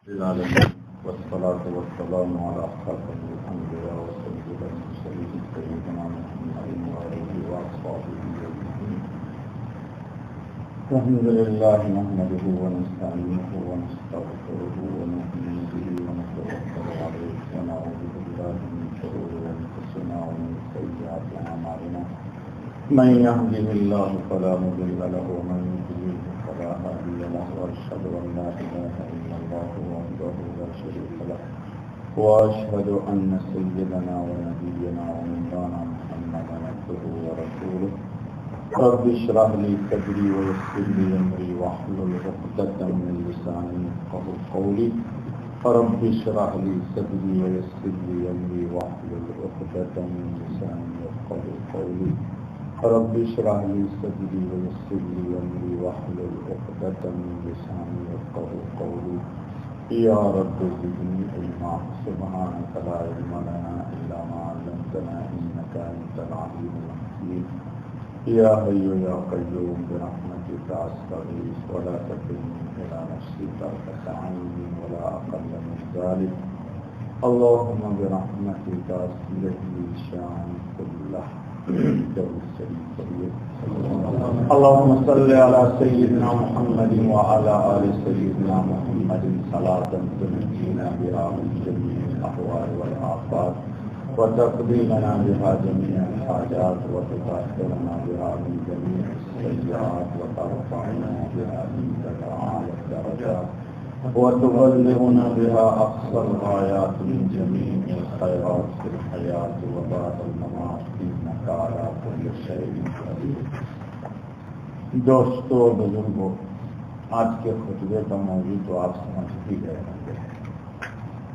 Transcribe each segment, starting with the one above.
العالمين والصلاة والسلام على خاتم الأنبياء وسيد المرسلين سيدنا محمد وآله وأصحابه أجمعين. الحمد لله نحمده ونستعينه ونستغفره ونؤمن به ونتوكل عليه ونعوذ بالله من شرور أنفسنا ومن سيئات أعمالنا. من يهده الله فلا مضل له ومن يضلل فلا هادي له وأشهد أن لا إله إلا الله وحده لا شريك له وأشهد أن سيدنا ونبينا ومولانا محمدا عبده ورسوله. رب اشرح لي صدري ويسر لي أمري واحلل عقدة من لساني يفقهوا قولي. رب اشرح لي صدري ويسر لي أمري واحلل عقدة من لساني يفقهوا قولي. رب اشرح لي صدري ويسر لي أمري واحلل عقدة من لساني يفقهوا قولي. يا رب زدني علما سبحانك لا علم لنا إلا ما علمتنا إنك أنت العليم الحكيم. يا حي يا قيوم برحمتك أستغيث ولا تكلني إلى نفسي طرفة عين ولا أقل من ذلك. اللهم برحمتك أصلح لي شأني كله. اللهم صل على سيدنا محمد وعلى آل سيدنا محمد صلاة تنجينا بها من جميع الأهوال والآفات وتقضي لنا بها جميع الحاجات وتطهرنا بها من جميع السيئات وترفعنا بها عندك أعلى الدرجات وتبلغنا بها أقصى الغايات من جميع الخيرات في الحياة وبعد الممات إنك على كل شيء قدير. دوستو بزرگوں، آج کے خطبے کا موضوع تو آپ سمجھ ہی گئے ہوں گے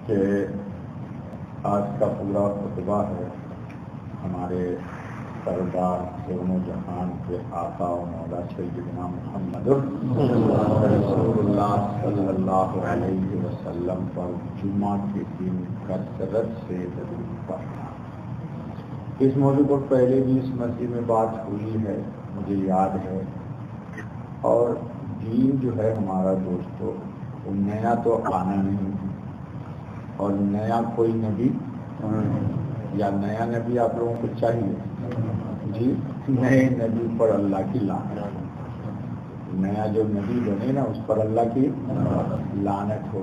کہ آج کا پورا خطبہ ہے ہمارے سردار دونوں جہان کے آقا و مولا سیدنا محمد رسول اللہ صلی اللہ علیہ وسلم پر جمعہ کے دن کثرت سے درود پڑھنا. اس موضوع پر پہلے بھی اس مسجد میں بات ہوئی ہے، مجھے یاد ہے. اور دین جو ہے ہمارا دوستو، وہ نیا تو آنا نہیں ہے، اور نیا کوئی نبی یا نیا نبی آپ لوگوں کو چاہیے جی. نئے نبی پر اللہ کی لعنت. نیا جو نبی بنے نا اس پر اللہ کی لعنت ہو،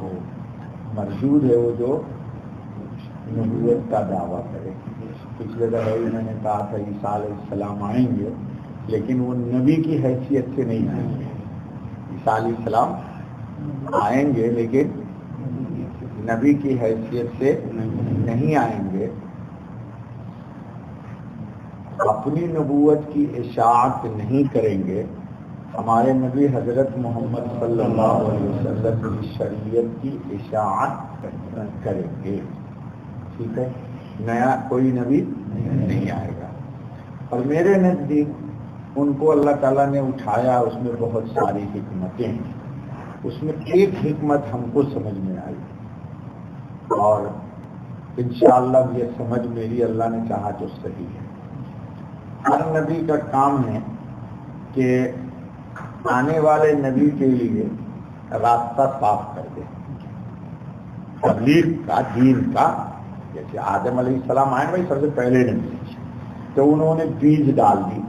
ہو. مردود ہے وہ جو نبوت کا دعویٰ کرے. پچھلے دفعہ میں نے کہا تھا عیسیٰ علیہ السلام آئیں گے لیکن وہ نبی کی حیثیت سے نہیں آئیں گے. عیسیٰ علیہ السلام آئیں گے لیکن نبی کی حیثیت سے نہیں آئیں گے. اپنی نبوت کی اشاعت نہیں کریں گے. ہمارے نبی حضرت محمد صلی اللہ علیہ وسلم کی شریعت کی اشاعت کریں گے. ٹھیک ہے، نیا کوئی نبی نہیں آئے گا. اور میرے نزدیک ان کو اللہ تعالیٰ نے اٹھایا، اس میں بہت ساری حکمتیں ہیں. اس میں ایک حکمت ہم کو سمجھ میں آئی اور انشاءاللہ یہ سمجھ میری اللہ نے چاہا تو صحیح ہے. ہر نبی کا کام ہے کہ آنے والے نبی کے لیے راستہ صاف کر دے. تبلیغ کا، دین کا. جیسے آدم علیہ السلام آئے بھائی سب سے پہلے نبی تو انہوں نے بیج ڈال دی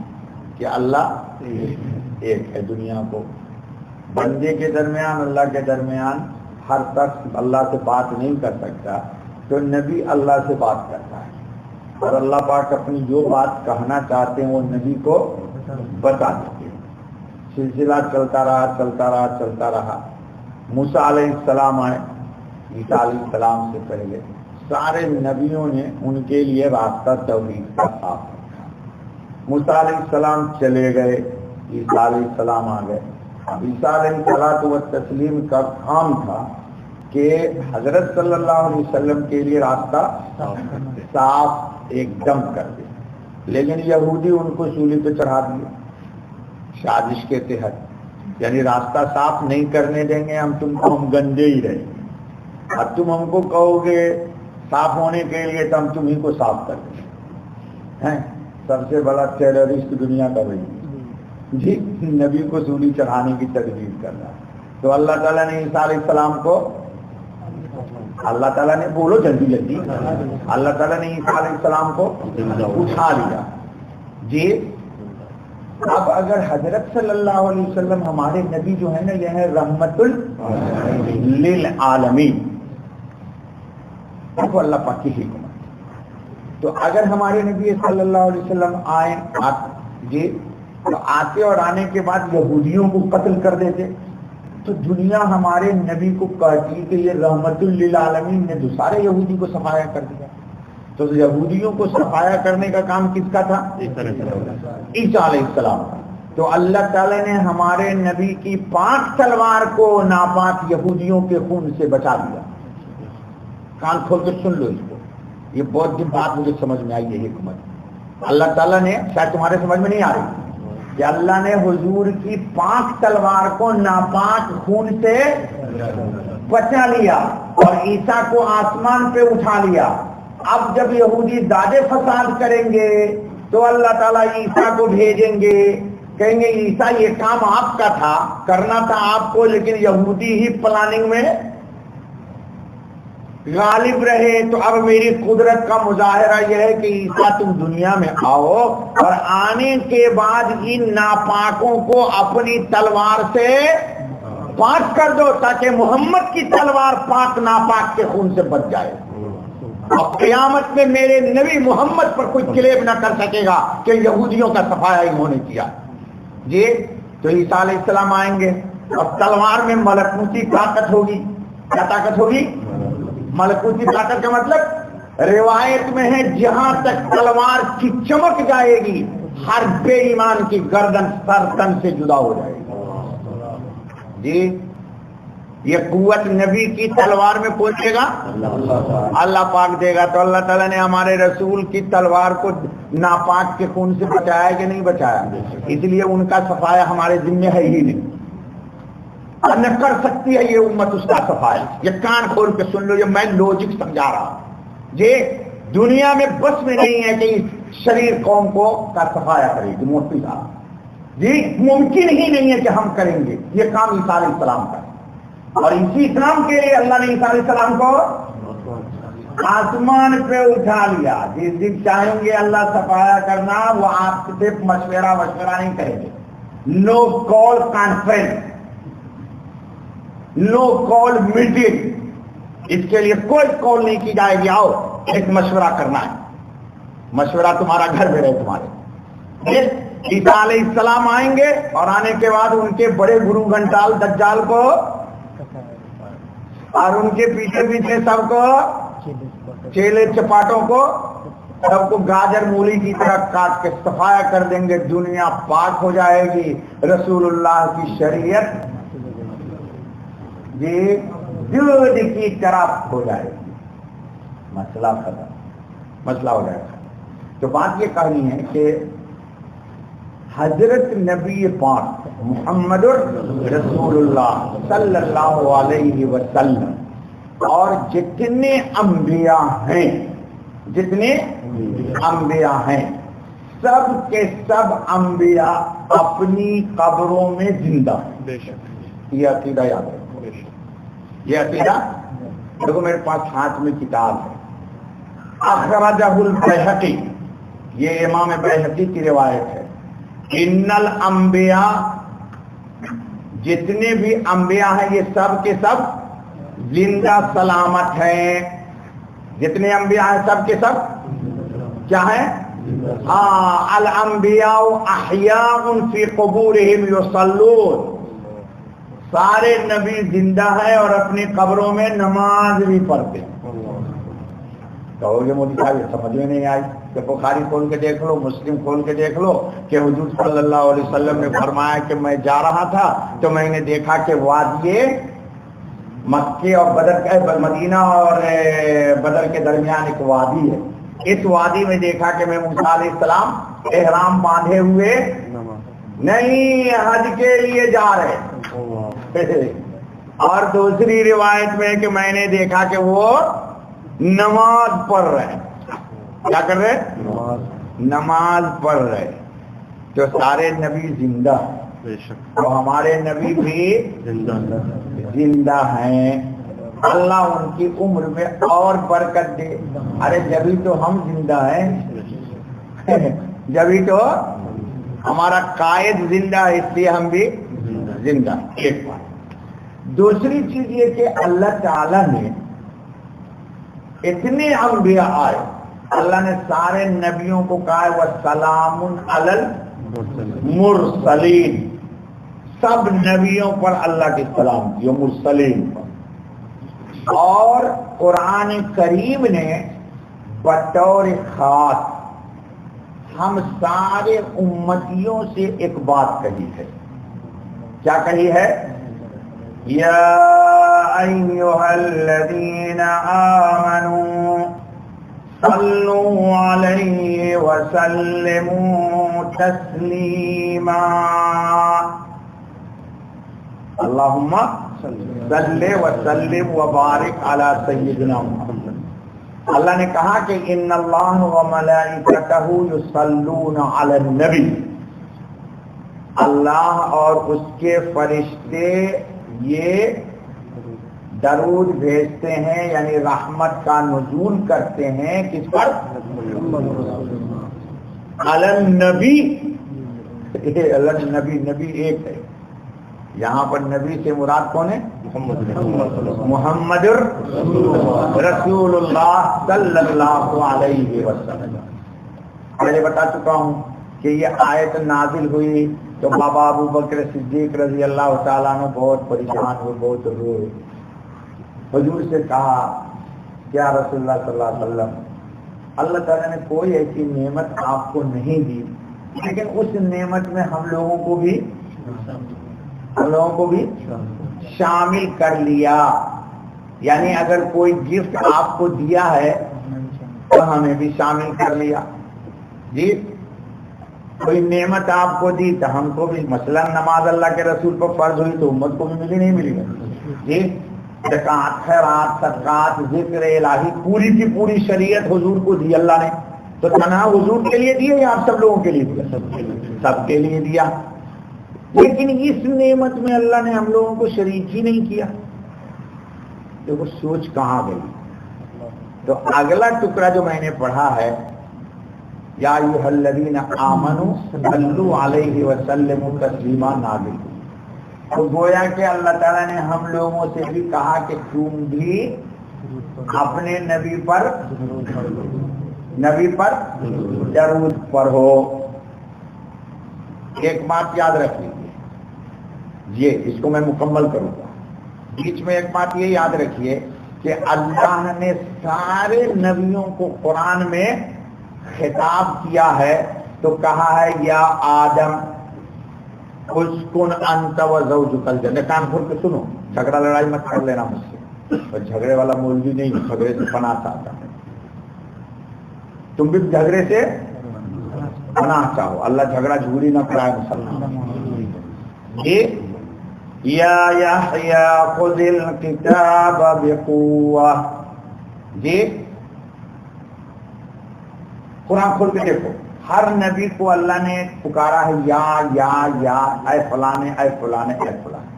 کہ اللہ ایک ہے. دنیا کو بندے کے درمیان اللہ کے درمیان ہر شخص اللہ سے بات نہیں کر سکتا، تو نبی اللہ سے بات کرتا ہے اور اللہ پاک اپنی جو بات کہنا چاہتے ہیں وہ نبی کو بتا دیتے ہیں. سلسلہ چلتا رہا. موسیٰ علیہ السلام آئے عیسیٰ علیہ السلام سے پہلے. سارے نبیوں نے ان کے لیے راستہ توحید کا صاف رکھا. موسیٰ علیہ السلام چلے گئے، عیسیٰ علیہ السلام آ گئے. اب عیسیٰ علیہ السلام کا کام تھا کہ حضرت صلی اللہ علیہ وسلم کے لیے راستہ صاف ایک دم کر دے. لیکن یہودی ان کو سولی پہ چڑھا دیے سازش کے تحت. یعنی راستہ صاف نہیں کرنے دیں گے ہم تم کو، ہم گندے ہی رہیں گے. اب تم ہم کو کہو گے صاف ہونے کے لیے تو ہم تمہیں کو صاف کر دیں گے. سب سے بڑا ٹیررسٹ دنیا کا وہی جی، نبی کو سولی چڑھانے کی تجویز کر رہا ہے. تو اللہ تعالیٰ نے عیسیٰ علیہ السلام کو اللہ تعالیٰ نے بولو جلدی جلدی اللہ تعالیٰ نے عیسیٰ علیہ السلام کو اٹھا لیا جی. اب اگر حضرت صلی اللہ علیہ وسلم ہمارے نبی جو ہے نا یہ ہے رحمت للعالمین وہ اللہ پاک کی حکمت. تو اگر ہمارے نبی صلی اللہ علیہ وسلم آئے جی تو آتے اور آنے کے بعد یہودیوں کو قتل کر دیتے تو دنیا ہمارے نبی کو کہتی کہ یہ رحمت للعالمین نے دوسرے یہودی کو صفایا کر دیا. تو یہودیوں کو صفایا کرنے کا کام کس کا تھا؟ عیسیٰ علیہ السلام. تو اللہ تعالی نے ہمارے نبی کی پاک تلوار کو ناپاک یہودیوں کے خون سے بچا دیا. کان کھول کے سن لو اس کو, یہ بہت دن بات مجھے سمجھ میں آئی. یہ حکمت اللہ تعالیٰ نے, شاید تمہارے سمجھ میں نہیں آ رہی, کہ اللہ نے حضور کی پاک تلوار کو ناپاک خون سے بچا لیا اور عیسیٰ کو آسمان پہ اٹھا لیا. اب جب یہودی دادے فساد کریں گے تو اللہ تعالیٰ عیسیٰ کو بھیجیں گے, کہیں گے عیسیٰ یہ کام آپ کا تھا, کرنا تھا آپ کو, لیکن یہودی ہی پلاننگ میں غالب رہے. تو اب میری قدرت کا مظاہرہ یہ ہے کہ عیسیٰ تم دنیا میں آؤ اور آنے کے بعد ان ناپاکوں کو اپنی تلوار سے پاک کر دو تاکہ محمد کی تلوار پاک ناپاک کے خون سے بچ جائے. اور قیامت میں میرے نبی محمد پر کوئی کلیب نہ کر سکے گا کہ یہودیوں کا صفایا انہوں نے کیا جی. تو عیسیٰ علیہ السلام آئیں گے اور تلوار میں ملکوتی طاقت ہوگی. کیا طاقت ہوگی؟ ملکوتی طاقت کا مطلب روایت میں ہے جہاں تک تلوار کی چمک جائے گی ہر بے ایمان کی گردن سر تن سے جدا ہو جائے گی جی. یہ قوت نبی کی تلوار میں پہنچے گا اللہ پاک دے گا. تو اللہ تعالیٰ نے ہمارے رسول کی تلوار کو ناپاک کے خون سے بچایا کہ نہیں بچایا؟ اس لیے ان کا صفایا ہمارے ذمہ ہے ہی نہیں, نہ کر سکتی ہے یہ امت اس کا صفایا. یہ کان کھول کے سن لو, یہ میں لوجک سمجھا رہا ہوں جی. دنیا میں بس میں نہیں ہے کہ شریر قوم کو کا صفایا کرے گی موٹی صاحب جی, ممکن ہی نہیں ہے کہ ہم کریں گے. یہ کام عیسیٰ علیہ السلام کا, اور اسی کام کے لیے اللہ نے عیسیٰ علیہ السلام کو آسمان پہ اٹھا لیا. جس دن چاہیں گے اللہ صفایا کرنا وہ آپ سے مشورہ نہیں کریں گے. نو کال کانفرنس, نو کال میٹنگ, اس کے لیے کوئی کال نہیں کی جائے گی. آؤ ایک مشورہ کرنا ہے, مشورہ تمہارا گھر میں رہے تمہارے. عیسیٰ علیہ السلام آئیں گے اور آنے کے بعد ان کے بڑے گرو گھنٹال دجال کو اور ان کے پیچھے پیچھے سب کو چیلے چپاٹوں کو سب کو گاجر مولی کی طرح کاٹ کے صفایا کر دیں گے. دنیا پاک ہو جائے گی, رسول اللہ کی شریعت جی دودھ کی طرح ہو جائے گی. مسئلہ ختم, مسئلہ ہو جائے گا. تو بات یہ کہانی ہے کہ حضرت نبی پاک محمد رسول اللہ صلی اللہ علیہ وسلم اور جتنے انبیاء ہیں سب کے سب انبیاء اپنی قبروں میں زندہ ہیں. یہ عقیدہ یاد رکھو, یہ عقیدہ دیکھو میرے پاس ہاتھ میں کتاب ہے اخرجہ البیہقی, یہ امام بیہقی کی روایت ہے. ان الانبیاء, جتنے بھی انبیاء ہیں یہ سب کے سب زندہ سلامت ہیں. جتنے انبیاء ہیں سب کے سب کیا ہیں؟ الانبیاء احیاء فی قبورہم یصلون, سارے نبی زندہ ہیں اور اپنی قبروں میں نماز بھی پڑھتے ہیں. کہو گے مودی صاحب یہ سمجھ میں نہیں آئی کہ بخاری کھول کے دیکھ لو, مسلم کھول کے دیکھ لو کہ حضور صلی اللہ علیہ وسلم نے فرمایا کہ میں جا رہا تھا تو میں نے دیکھا کہ وادی مکے اور بدر کا, مدینہ اور بدر کے درمیان ایک وادی ہے. اس وادی میں دیکھا کہ میں موسیٰ علیہ السلام احرام باندھے ہوئے نہیں حج کے لیے جا رہے. اور دوسری روایت میں کہ میں نے دیکھا کہ وہ نماز پڑھ رہے. کیا کر رہے؟ نماز پڑھ رہے. تو سارے نبی زندہ تو ہمارے نبی بھی زندہ ہیں، اللہ ان کی عمر میں اور برکت دے۔ ارے جبھی تو ہم زندہ ہیں، جبھی تو ہمارا قائد زندہ ہے، اس لیے ہم بھی زندہ۔ ایک بات۔ دوسری چیز یہ کہ اللہ تعالی نے اتنے انبیاء آئے، اللہ نے سارے نبیوں کو کہا ہے وَسَلَامٌ عَلَى الْمُرْسَلِينَ، سب نبیوں پر اللہ کے سلام کیا، مرسلین پر۔ اور قرآن کریم نے بطور خاص ہم سارے امتیوں سے ایک بات کہی ہے۔ کیا کہی ہے؟ یا ایھا الذین آمنوا صلوا علیہ وسلموا تسلیما، اللہم صلی وسلم وبارک علی سیدنا محمد۔ اللہ نے کہا کہ ان اللہ وملائکتہ یصلون علی النبی، اللہ اور اس کے فرشتے یہ درود بھیجتے ہیں، یعنی رحمت کا نزول کرتے ہیں، کس پر؟ علی النبی۔ اللہ نبی، نبی ایک ہے، یہاں پر نبی سے مراد کون ہے؟ محمد رسول اللہ صلی اللہ علیہ وسلم۔ میں بتا چکا ہوں کہ یہ آیت نازل ہوئی تو بابا ابو بکر صدیق رضی اللہ تعالیٰ عنہ بہت پریشان ہوئے، بہت روئے، حضور سے کہا کیا رسول اللہ صلی اللہ علیہ وسلم، اللہ تعالیٰ نے کوئی ایسی نعمت آپ کو نہیں دی، لیکن اس نعمت میں ہم لوگوں کو بھی شامل کر لیا، یعنی اگر کوئی گفٹ آپ کو دیا ہے تو ہمیں بھی شامل کر لیا جی، کوئی نعمت آپ کو دی تو ہم کو بھی، مثلا نماز اللہ کے رسول پر فرض ہوئی تو امت کو بھی ملی نہیں ملی جی، زکات، خیرات، صدقات، ذکر الہی، پوری کی پوری شریعت حضور کو دی اللہ نے، تو تنہا حضور کے لیے دیا یا آپ سب لوگوں کے لیے دیا؟ سب کے لیے دیا، لیکن اس نعمت میں اللہ نے ہم لوگوں کو شریک ہی نہیں کیا۔ دیکھو سوچ کہاں گئی۔ تو اگلا ٹکڑا جو میں نے پڑھا ہے یا ایھا الذین آمنوا صلوا علیہ وسلموا تسلیما، نازل، تو گویا کہ اللہ تعالیٰ نے ہم لوگوں سے بھی کہا کہ تم بھی اپنے نبی پر درود پڑھو۔ ایک بات یاد رکھ لیجیے، یہ اس کو میں مکمل کروں گا، بیچ میں ایک بات یہ یاد رکھیے کہ اللہ نے سارے نبیوں کو قرآن میں خطاب کیا ہے تو کہا ہے یا آدم اسکن انت وزوجک الجنہ۔ کان کھول کے سنو، جھگڑا لڑائی مت کر لینا مجھ سے، اور جھگڑے والا مولوی نہیں، جھگڑے سے پناہ چاہتا ہے، تم بھی جھگڑے سے پناہ چاہو، اللہ جھگڑا جھوڑی نہ کرائے مسلمان۔ یا یحییٰ خذ الکتاب بقوہ، جی قرآن کھول کے دیکھو، ہر نبی کو اللہ نے پکارا ہے یا اے فلانے اے فلانے اے فلانے۔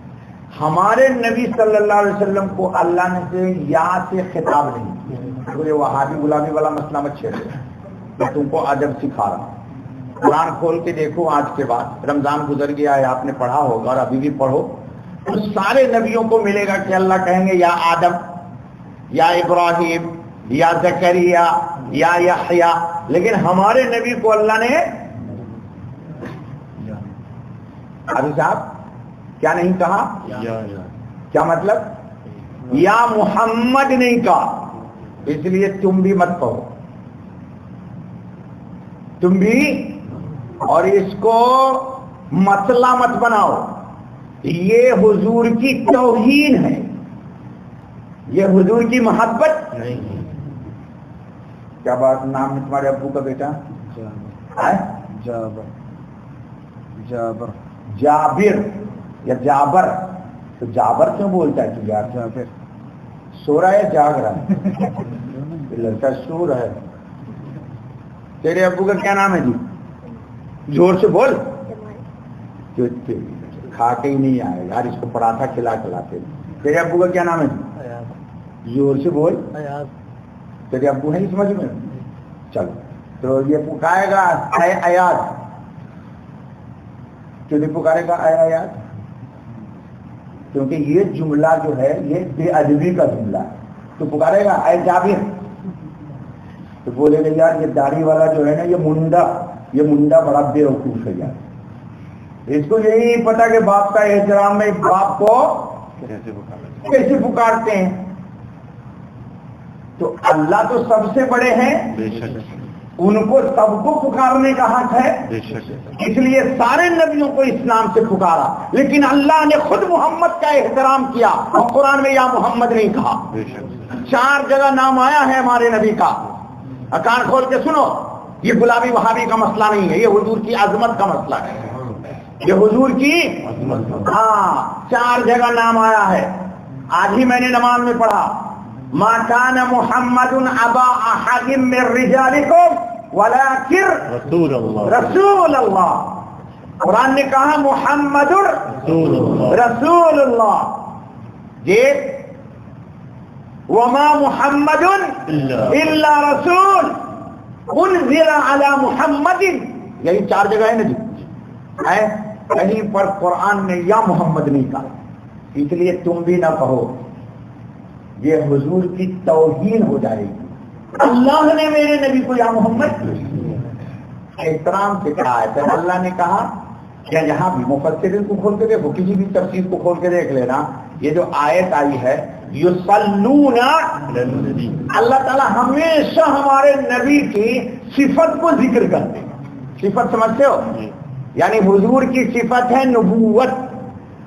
ہمارے نبی صلی اللہ علیہ وسلم کو اللہ نے سے یا سے خطاب نہیں کیا۔ یہ وہابی غلامی والا مسئلہ مت چھیڑو، میں تم کو ادب سکھا رہا ہوں۔ قرآن کھول کے دیکھو، آج کے بعد رمضان گزر گیا ہے، آپ نے پڑھا ہوگا اور ابھی بھی پڑھو، تو سارے نبیوں کو ملے گا کہ اللہ کہیں گے یا آدم، یا ابراہیم، یا زکریا، یا یحییٰ، لیکن ہمارے نبی کو اللہ نے ابھی صاحب کیا نہیں کہا؟ کیا مطلب؟ یا محمد نہیں کہا، اس لیے تم بھی مت کہو، تم بھی، اور اس کو مسئلہ مت بناؤ، یہ حضور کی توہین ہے، یہ حضور کی محبت نہیں ہے۔ کیا بات نام ہے تمہارے ابو کا بیٹا؟ جابر یا جابر، تو جابر کیوں بولتا ہے تو یار؟ جابر سو رہا ہے جاگ رہا ہے؟ لڑکا سو رہا ہے۔ تیرے ابو کا کیا نام ہے جی؟ زور سے بول۔ کھا کے ہی نہیں آئے یار، اس کو پراٹھا کھلاتے. تیرے ابو کا کیا نام ہے؟ زور سے بول. تیرے ابو ہیں سمجھ میں؟ چلو تو یہ پکارے گا اے ایاز. کیوں نہیں پکارے گا اے ایاز؟ کیونکہ یہ جملہ جو ہے یہ بے ادبی کا جملہ ہے. تو پکارے گا اے جابر، تو بولے گا یار یہ داڑھی والا جو ہے نا یہ منڈا بڑا بے وقوف ہے یار، اس کو یہی نہیں پتا کہ باپ کا احترام میں باپ کو کیسے پکارتے ہیں. تو اللہ تو سب سے بڑے ہیں، ان کو سب کو پکارنے کا حق ہے، اس لیے سارے نبیوں کو اس نام سے پکارا. لیکن اللہ نے خود محمد کا احترام کیا اور قرآن میں یا محمد نہیں کہا. 4 جگہ نام آیا ہے ہمارے نبی کا. کان کھول کے سنو، یہ گلابی وہابی کا مسئلہ نہیں ہے، یہ حضور کی عظمت کا مسئلہ ہے. یہ حضور کی 4 جگہ نام آیا ہے. آج ہی میں نے نماز میں پڑھا ما کان محمد ابا احد من رجالکم ولکن رسول اللہ. قرآن نے کہا محمد رسول اللہ. یہ وما محمد الا رسول انزل علی محمد، یہی 4 جگہ ہے نا جی. کہیں پر قرآن نے یا محمد نہیں کہا، اس لیے تم بھی نہ کہو، یہ حضور کی توہین ہو جائے گی. اللہ نے میرے نبی کو یا محمد احترام سے کہا ہے. تو اللہ نے کہا کہ یہاں بھی مفسرین کو کھول کے دیکھو، کسی بھی تفسیر کو کھول کے دیکھ لینا، یہ جو آیت آئی ہے یصلون، اللہ تعالیٰ ہمیشہ ہمارے نبی کی صفت کو ذکر کرتے ہیں. صفت سمجھتے ہو؟ یعنی حضور کی صفت ہے نبوت،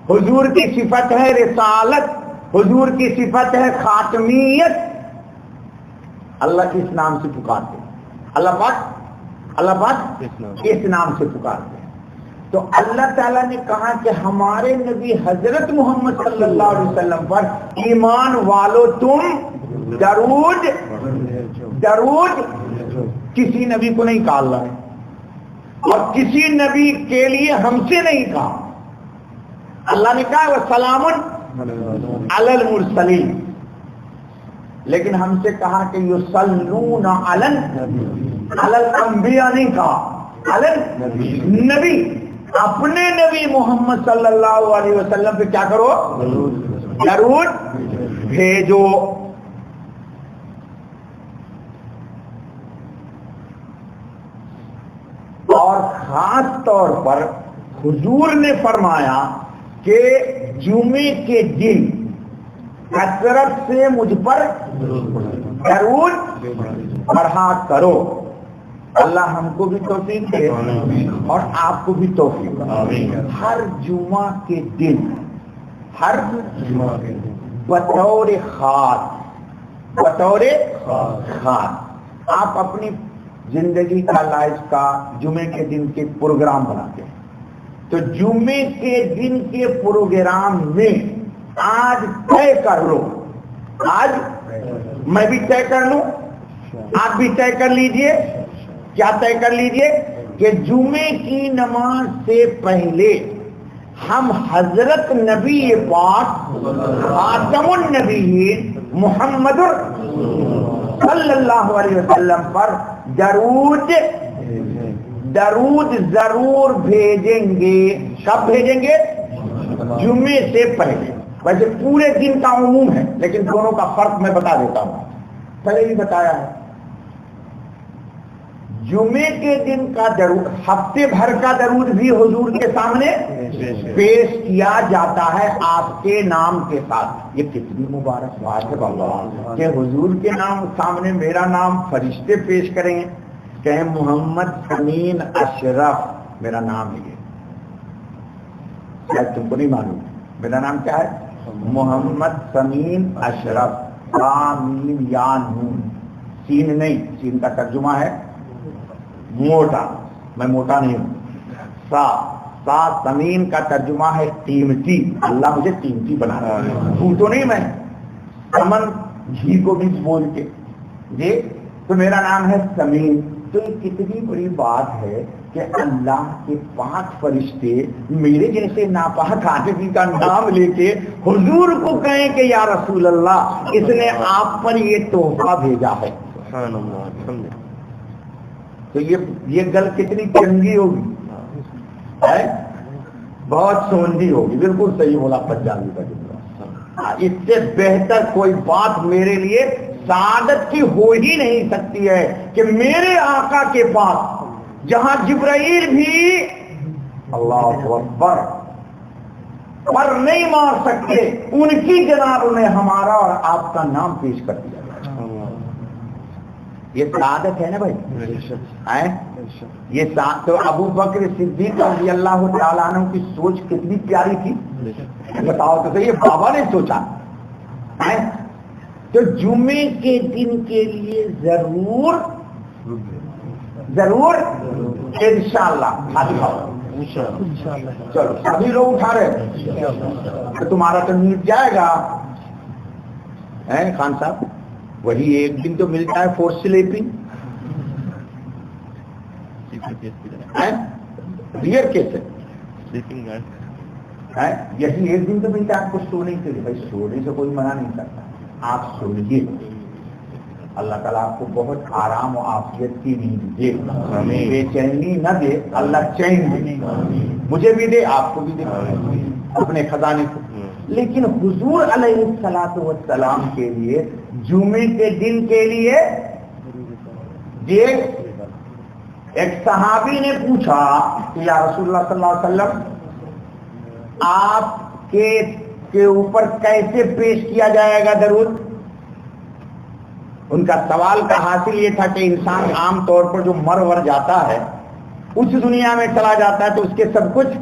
حضور کی صفت ہے رسالت، حضور کی صفت ہے خاتمیت. اللہ کس نام سے پکارتے ہیں؟ اللہ پاک اس نام سے پکارتے ہیں. تو اللہ تعالیٰ نے کہا کہ ہمارے نبی حضرت محمد صلی اللہ علیہ وسلم پر ایمان والو تم درود کسی نبی کو نہیں کہا اللہ نے، اور کسی نبی کے لیے ہم سے نہیں کہا. اللہ نے کہا وسلام علی المرسلین، لیکن ہم سے کہا کہ یصلون علی الانبیاء نہیں کہا، علی نبی. اپنے نبی محمد صلی اللہ علیہ وسلم پہ کیا کرو؟ درود بھیجو. اور خاص طور پر حضور نے فرمایا کہ جمعے کے دن کثرت سے مجھ پر درود پڑھا کرو. اللہ ہم کو بھی توفیق دے اور آپ کو بھی توفیق دے. ہر جمعہ کے دن بطور خاص آپ اپنی زندگی کا لائف کا جمعے کے دن کے پروگرام بناتے ہیں. تو جمعے کے دن کے پروگرام میں آج طے کر لو، آج میں بھی طے کر لوں، آپ بھی طے کر لیجئے. کیا طے کر لیجئے کہ جمعے کی نماز سے پہلے ہم حضرت نبی پاک خاتم النبیین محمد صلی اللہ علیہ وسلم پر درود ضرور بھیجیں گے. کب بھیجیں گے؟ جمعے سے پہلے. ویسے پورے دن کا عموم ہے، لیکن دونوں کا فرق میں بتا دیتا ہوں، پہلے بھی بتایا ہے. جمعے کے دن کا درود، ہفتے بھر کا درود بھی حضور کے سامنے پیش کیا جاتا ہے آپ کے نام کے ساتھ. یہ کتنی مبارک بات ہے بابا کہ حضور کے نام سامنے میرا نام فرشتے پیش کریں، کہیں محمد سمین اشرف میرا نام ہے. شاید تم کو نہیں معلوم میرا نام کیا ہے، محمد سمین اشرف. سامین یا نون، سین نہیں، سین کا ترجمہ ہے موٹا، میں موٹا نہیں ہوں. سا سمین کا ترجمہ ہے قیمتی. اللہ مجھے قیمتی بنا رہا ہے، تو نہیں میں سمن جھی کو بھی بول کے جی. تو میرا نام ہے سمین. تو یہ کتنی بڑی بات ہے کہ اللہ کے پاک فرشتے میرے جیسے ناپاک آدمی کا نام لے کے حضور کو کہیں کہ یا رسول اللہ اس نے آپ پر یہ تحفہ بھیجا ہے. سبحان اللہ. تو یہ گل کتنی چنگی ہوگی, بہت سوندھی ہوگی. بالکل صحیح بولا پنجابی کا جملہ. اس سے بہتر کوئی بات میرے لیے سعادت کی ہو ہی نہیں سکتی ہے کہ میرے آقا کے پاس جہاں جبرائیل بھی اللہ اکبر پر نہیں مار سکتے, ان کی جناب میں ہمارا اور آپ کا نام پیش کر دیا. یہ سعادت ہے نا بھائی. یہ تو ابو بکر صدیق رضی اللہ تعالیٰ عنہ کی سوچ کتنی پیاری تھی. بتاؤ تو صحیح, بابا نے سوچا تو جمعے کے دن کے لیے ضرور انشاءاللہ. چلو سبھی لوگ اٹھا رہے تو تمہارا تو نیٹ جائے گا خان صاحب. وہی ایک دن تو ملتا ہے فور سلیپنگ, ریئر کیس ہے. یہی ایک دن تو ملتا ہے آپ کو سونے کے لیے. بھائی سونے سے کوئی منع نہیں کرتا, آپ سوئیے. اللہ تعالیٰ آپ کو بہت آرام و عافیت کی نیند دے, بے چینی نہ دے, اللہ چین دے. مجھے بھی دے, آپ کو بھی دے, اپنے خزانے کو. لیکن حضور علیہ الصلوۃ والسلام کے لیے جمعے کے دن کے لیے ایک صحابی نے پوچھا کہ یا رسول اللہ صلی اللہ علیہ وسلم آپ کے اوپر کیسے پیش کیا جائے گا درود. ان کا سوال کا حاصل یہ تھا کہ انسان عام طور پر جو مر ور جاتا ہے اس دنیا میں چلا جاتا ہے تو اس کے سب کچھ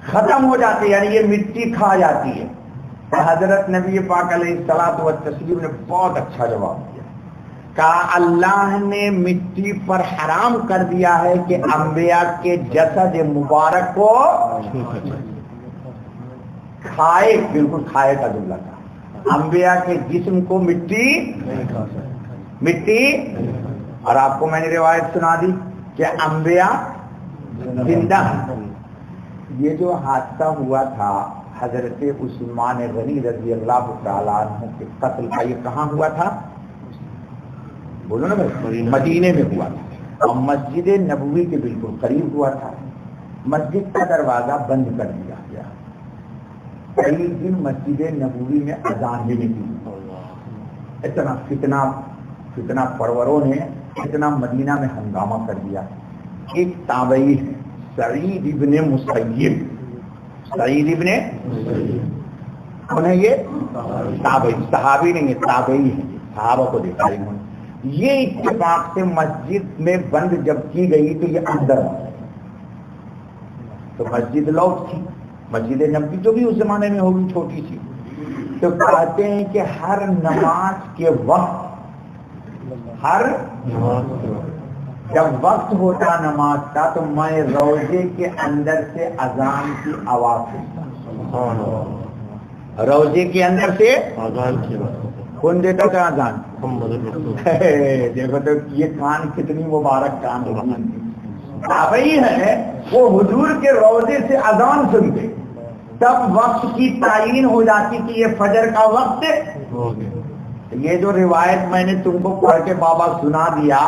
ختم ہو جاتے, یعنی یہ مٹی کھا جاتی ہے. حضرت نبی پاک علیہ الصلوۃ والتسلیم نے بہت اچھا جواب دیا, کہا اللہ نے مٹی پر حرام کر دیا ہے کہ انبیاء کے جسد مبارک کو کھائے. بالکل کھائے کا جملہ تھا. انبیاء کے جسم کو مٹی, اور آپ کو میں نے روایت سنا دی کہ انبیاء زندہ. یہ جو حادثہ ہوا تھا حضرت عثمان غنی رضی اللہ تعالیٰ عنہ کے قتل کا, یہ کہاں ہوا تھا بولو نا بھائی؟ مدینے میں ہوا تھا, اور مسجد نبوی کے بالکل قریب ہوا تھا. مسجد کا دروازہ بند کر دیا گیا. کئی دن مسجد نبوی میں اذان بھی نہیں دی. اتنا فتنہ پروروں نے اتنا مدینہ میں ہنگامہ کر دیا. ایک تابعی ہے سعید ابن مسیب, انہیں یہ تابعی, صحابی نہیں ہے, تابعی ہے, صحابہ کو دیکھا انہوں نے. یہ اتفاق سے مسجد میں بند جب کی گئی تو یہ اندر تو مسجد لوٹ تھی, مسجد نبوی جو بھی اس زمانے میں ہوگی چھوٹی تھی. تو کہتے ہیں کہ ہر نماز کے وقت جب وقت ہوتا نماز کا تو میں روزے کے اندر سے اذان کی آواز سنتا. روزے کے اندر سے اذان کی کون دیتا تھا اذان؟ دیکھو تو یہ کان کتنی مبارک کان تابعی ہے, وہ حضور کے روزے سے اذان سنتے. تب وقت کی تعین ہو جاتی کہ یہ فجر کا وقت. یہ جو روایت میں نے تم کو پڑھ کے بابا سنا دیا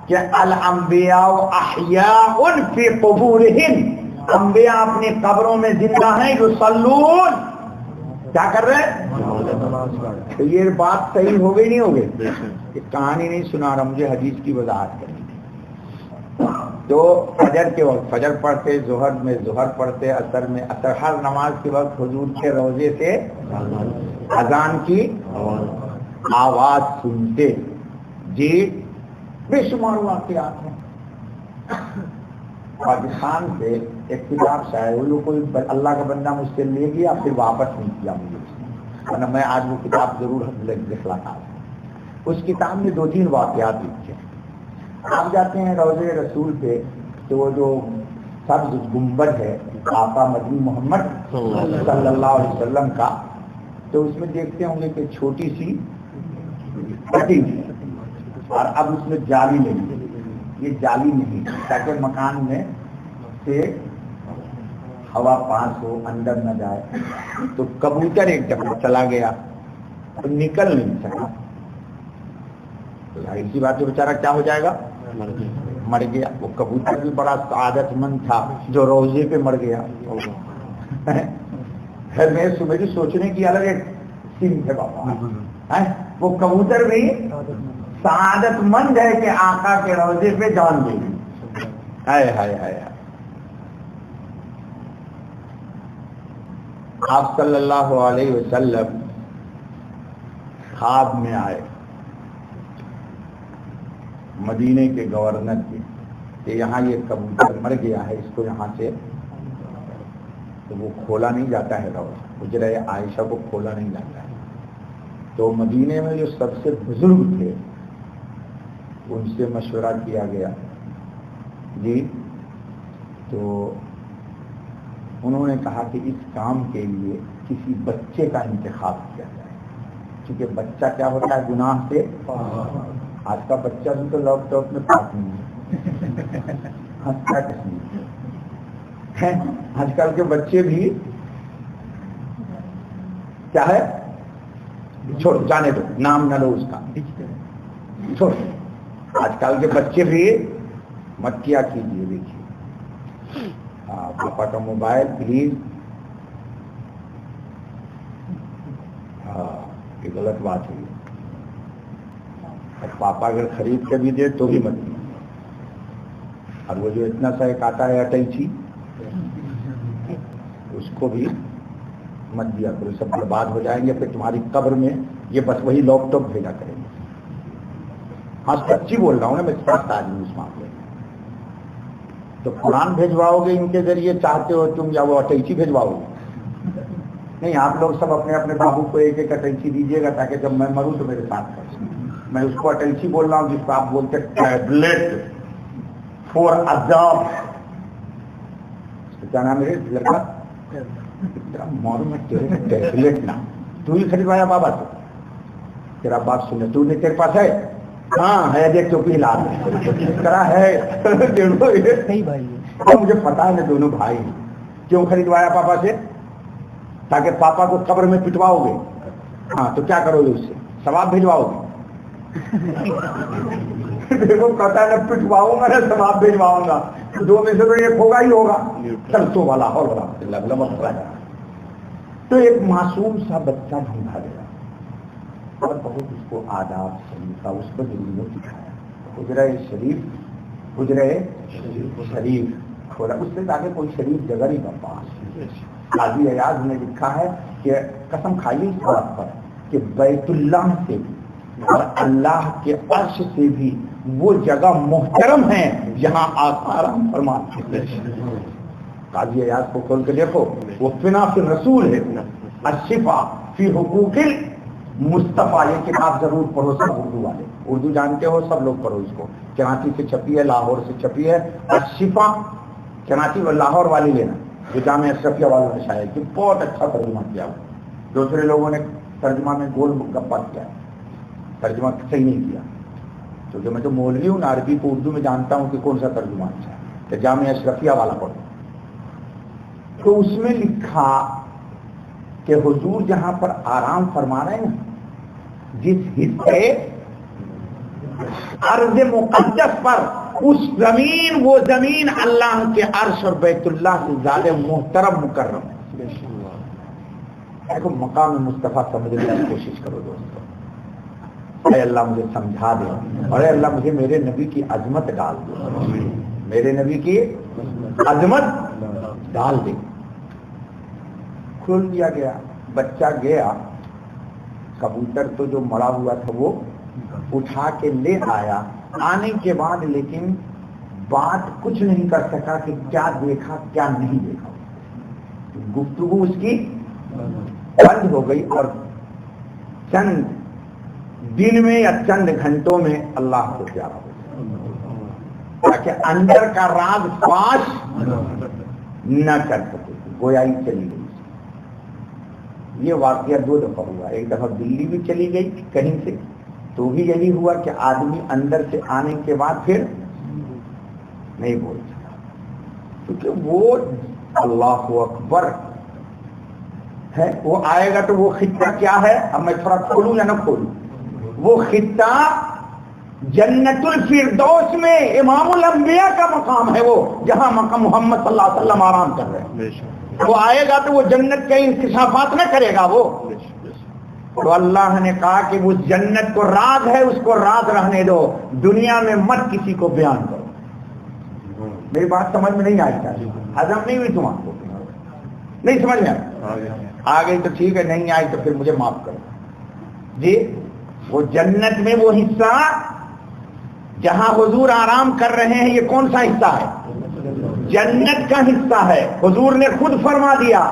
کہ الانبیاء احیاء فی قبورہم, انبیاء اپنی قبروں میں زندہ ہیں, یصلون, کیا کر رہے ہیں؟ تو یہ بات صحیح ہو گئی نہیں ہو گئی؟ کہانی نہیں سنا رہا, مجھے حدیث کی وضاحت کرنی تھی. تو فجر کے وقت فجر پڑھتے, ظہر میں ظہر پڑھتے, عصر میں عصر, ہر نماز کے وقت حضور کے روزے سے اذان کی آواز سنتے. جی بے شمار واقعات ہیں. پاکستان سے ایک کتاب شاید وہ لوگ کوئی اللہ کا بندہ مجھ سے لے گیا پھر واپس نہیں کیا مجھے, ورنہ میں آج وہ کتاب ضرور دکھلاتا. اس کتاب میں 2-3 واقعات لکھے. آپ جاتے ہیں روضہ رسول پہ تو وہ جو سبز گنبد ہے آقا مدنی محمد صلی اللہ علیہ وسلم کا, تو اس میں دیکھتے ہوں گے کہ چھوٹی سی کٹنگ اور اب اس میں جالی لگی. یہ جالی نہیں، تاکہ مکان میں سے ہوا پاس ہو، اندر نہ جائے. تو کبوتر ایک جگہ چلا گیا تو نکل نہیں سکا. تو ظاہر سی بات ہے بیچارہ کیا ہو جائے گا، مر گیا. وہ کبوتر بھی بڑا سعادت مند تھا جو روزے پہ مر گیا. میں صبح کی سوچنے کی الگ ایک سین ہے بابا. وہ کبوتر بھی سعادت مند ہے کہ آقا کے روزے پہ جان دے گی. ہائے ہائے ہائے. آپ صلی اللہ علیہ وسلم خواب میں آئے مدینے کے گورنر کے کہ یہاں یہ کبوتر مر گیا ہے، اس کو یہاں سے تو وہ کھولا نہیں جاتا ہے، حجرہ عائشہ کو کھولا نہیں جاتا ہے. تو مدینے میں جو سب سے بزرگ تھے ان سے مشورہ کیا گیا جی. تو انہوں نے کہا کہ اس کام کے لیے کسی بچے کا انتخاب کیا جائے، کیونکہ بچہ کیا ہوتا ہے گناہ سے. آج کا بچہ بھی تو لیپ ٹاپ میں پاک نہیں ہے. آج کل کے بچے بھی کیا ہے، چھوڑ جانے دو، نام نہ لو اس کا، چھوڑ. آج کل کے بچے بھی مت کیا کیجیے. دیکھیے پاپا کا موبائل پلیز. یہ غلط بات ہے. اور پاپا اگر خرید کے بھی دے تو بھی مت دیں. اور وہ جو اتنا سا ایک آتا ہے اٹیچی، اس کو بھی مت دیا کرو. سب برباد ہو جائیں گے پھر تمہاری قبر میں یہ بس وہی لیپ ٹاپ بھیجا کریں گے. ہاں سچی بول رہا ہوں نا، میں سخت آدمی اس معاملے میں. تو قرآن بھیجواؤ گے ان کے ذریعے چاہتے ہو تم، یا وہ اٹیچی بھیجواؤ گے؟ نہیں، آپ لوگ سب اپنے اپنے بابو کو ایک ایک اٹیچی دیجیے گا تاکہ جب میں مروں تو میرے ساتھ کر. میں اس کو اٹیچی بول رہا ہوں جس کو آپ بولتے ٹیبلٹ فور عذاب. کیا نام ہے لڑکا؟ مور میں ٹیبلٹ نا تو ہی خریدوایا بابا سے. تیرا بات سنے تو نہیں، تیرے پاس ہے؟ ہاں ہے، دیکھ چوپی لا کرا ہے. مجھے پتا ہے نا دونوں بھائی کیوں خریدوایا پاپا سے، تاکہ پاپا کو قبر میں پٹواؤ گے. ہاں تو کیا کرو گے اس سے، ثواب بھیجواؤ گے. دیکھو پتا ہے نا، پٹواؤں گا نا ثواب بھیجواؤں گا، دو میں سے تو ایک ہوگا ہی ہوگا. چلتو والا اور تو ایک معصوم سا بچہ ڈھونڈا گیا اور بہت اس کو آداب سلیقہ اس کو دلوں سکھایا. حجرہ شریف کھولا. اس سے آگے کوئی شریف جگہ نہیں بن پاس. قاضی ایاز نے لکھا ہے کہ قسم کھائیے اس بات پر کہ بیت اللہ سے بھی اور اللہ کے عرش سے بھی وہ جگہ محترم ہے جہاں آپ آرام فرماتے ہیں. قاضی ایاز کو کھول کے دیکھو، وہ فنا فی الرسول ہے، الشفا فی حقوق مصطفیٰ. یہ کتاب ضرور پڑھو سب اردو والے، اردو جانتے ہو سب لوگ پڑھو اس کو. کراچی سے چھپی ہے، لاہور سے چھپی ہے. الشفا کراچی و لاہور والی لینا، جو جامعہ اشرفیہ والوں نے شائع کی. بہت اچھا ترجمہ کیا. دوسرے لوگوں نے ترجمہ میں گول گپا کیا، ترجمہ صحیح نہیں کیا. کیونکہ میں تو مولوی ہوں، عربی کو اردو میں جانتا ہوں کہ کون سا ترجمہ اچھا ہے. تو جامعہ اشرفیہ والا پڑھو. تو اس میں لکھا کہ حضور جہاں پر آرام فرما رہے ہیں نا، جس حصے ارض مقدس پر، اس زمین، وہ زمین اللہ کے عرش اور بیت اللہ سے زیادہ محترم مکرم ہے. دیکھو مقام مصطفیٰ سمجھنے کی کوشش کرو دوستو. اے اللہ مجھے سمجھا دے، اور اے اللہ مجھے میرے نبی کی عظمت ڈال دے، میرے نبی کی عظمت ڈال دے. کھول دیا گیا. بچہ گیا، کبوتر تو جو مڑا ہوا تھا وہ اٹھا کے لے آیا. آنے کے بعد لیکن بات کچھ نہیں کر سکا کہ کیا دیکھا کیا نہیں دیکھا. گفتگو اس کی بند ہو گئی، اور چند دن میں یا چند گھنٹوں میں اللہ کو پیارا ہو گیا، تاکہ اندر کا راز فاش نہ کر سکے. گویائی چلی گئی. یہ واقعہ 2 دفعہ ہوا. ایک دفعہ دلی بھی چلی گئی کہیں سے، تو بھی یہی ہوا کہ آدمی اندر سے آنے کے بعد پھر نہیں بول سکا، کیونکہ وہ اللہ اکبر ہے. وہ آئے گا تو وہ خطہ کیا ہے؟ اب میں تھوڑا کھولوں یا نہ کھولوں؟ وہ خطہ جنت الفردوس میں امام الانبیاء کا مقام ہے، وہ جہاں مقام محمد صلی اللہ علیہ وسلم آرام کر رہے ہیں. وہ آئے گا تو وہ جنت کے انکشافات نہ کرے گا. وہ تو اللہ نے کہا کہ وہ جنت کو راز ہے، اس کو راز رہنے دو، دنیا میں مت کسی کو بیان کرو. میری بات سمجھ میں نہیں آئی؟ ہضم نہیں ہوئی تمہارے کو؟ نہیں سمجھ میں آ گئی تو ٹھیک ہے، نہیں آئی تو پھر مجھے معاف کرو. جی وہ جنت میں وہ حصہ جہاں حضور آرام کر رہے ہیں، یہ کون سا حصہ ہے؟ جنت کا حصہ ہے. حضور نے خود فرما دیا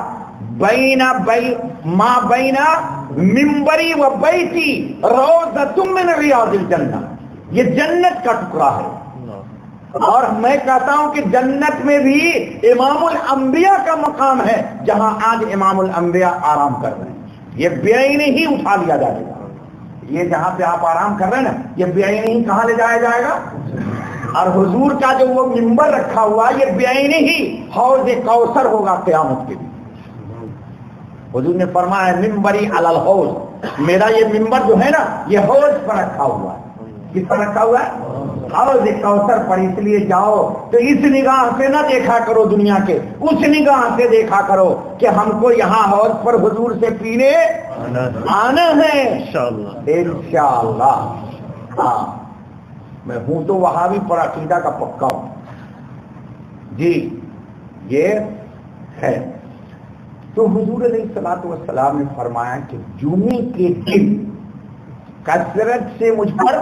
ما بینا منبری و بیتی روضۃ من ریاض الجنہ. یہ جنت کا ٹکڑا ہے. اور میں کہتا ہوں کہ جنت میں بھی امام الانبیاء کا مقام ہے، جہاں آج امام الانبیاء آرام کر رہے ہیں. یہ بعین ہی اٹھا لیا جائے گا. یہ جہاں پہ آپ آرام کر رہے ہیں نا، یہ بعین ہی کہاں لے جایا جائے گا؟ اور حضور کا جو وہ منبر رکھا ہوا، یہ بعین ہی حوض کوثر ہوگا قیامت کے دن. حضور نے فرمایا منبری علی الحوض، میرا یہ منبر جو ہے نا یہ حوض پر رکھا ہوا ہے. کس پر رکھا ہوا ہے؟ حوض کوثر پر. اس لیے جاؤ تو اس نگاہ سے نہ دیکھا کرو دنیا کے، اس نگاہ سے دیکھا کرو کہ ہم کو یہاں حوض پر حضور سے پینے آنا ہے انشاءاللہ. ہاں میں ہوں تو وہاں بھی پر عقیدہ کا پکا ہوں. جی یہ ہے. تو حضور علیہ الصلوۃ والسلام نے فرمایا کہ جمعے کے دن کثرت سے مجھ پر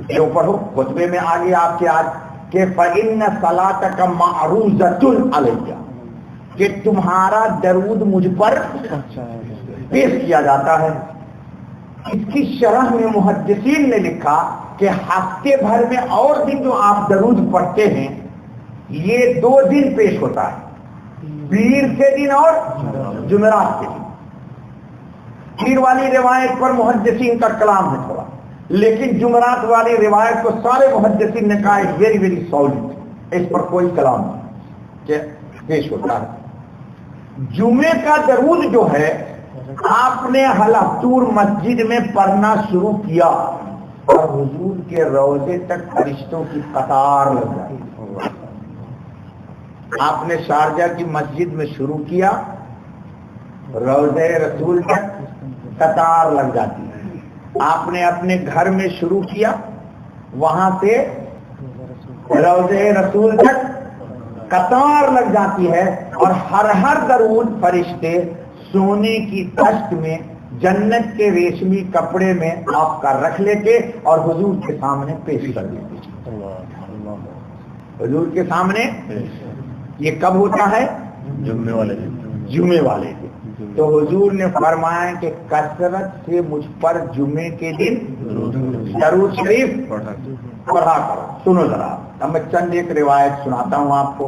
جو پڑھو. خطبے میں آگے آپ کے آج کہ فَإِنَّ صَلَاتَكَ مَعْرُوضَةٌ عَلَيَّ، کہ تمہارا درود مجھ پر پیش کیا جاتا ہے. اس کی شرح میں محدثین نے لکھا کہ ہفتے بھر میں اور دن جو آپ درود پڑھتے ہیں یہ 2 دن پیش ہوتا ہے، پیر کے دن اور جمعرات کے دن. پیر والی روایت پر محدثین کا کلام ہے تھوڑا، لیکن جمعرات والی روایت کو سارے محدثین نے کہا ویری ویری سالڈ، اس پر کوئی کلام نہیں کہ پیش ہوتا ہے. جمعے کا درود جو ہے آپ نے حلقتور مسجد میں پڑھنا شروع کیا اور حضور کے روضے تک فرشتوں کی قطار لگ جاتی. آپ نے شارجہ کی مسجد میں شروع کیا، روضے رسول تک قطار لگ جاتی ہے. آپ نے اپنے گھر میں شروع کیا، وہاں سے روضے رسول تک قطار لگ جاتی ہے. اور ہر درود فرشتے سونے کی دشت میں جنت کے ریشمی کپڑے میں آپ کا رکھ لیتے اور حضور کے سامنے پیش کر دیتے. حضور کے سامنے یہ کب ہوتا ہے؟ جمعے والے دن. تو حضور نے فرمایا کہ کثرت سے مجھ پر جمعے کے دن درود شریف پڑھا کرو. سنو ذرا، اب میں چند ایک روایت سناتا ہوں آپ کو.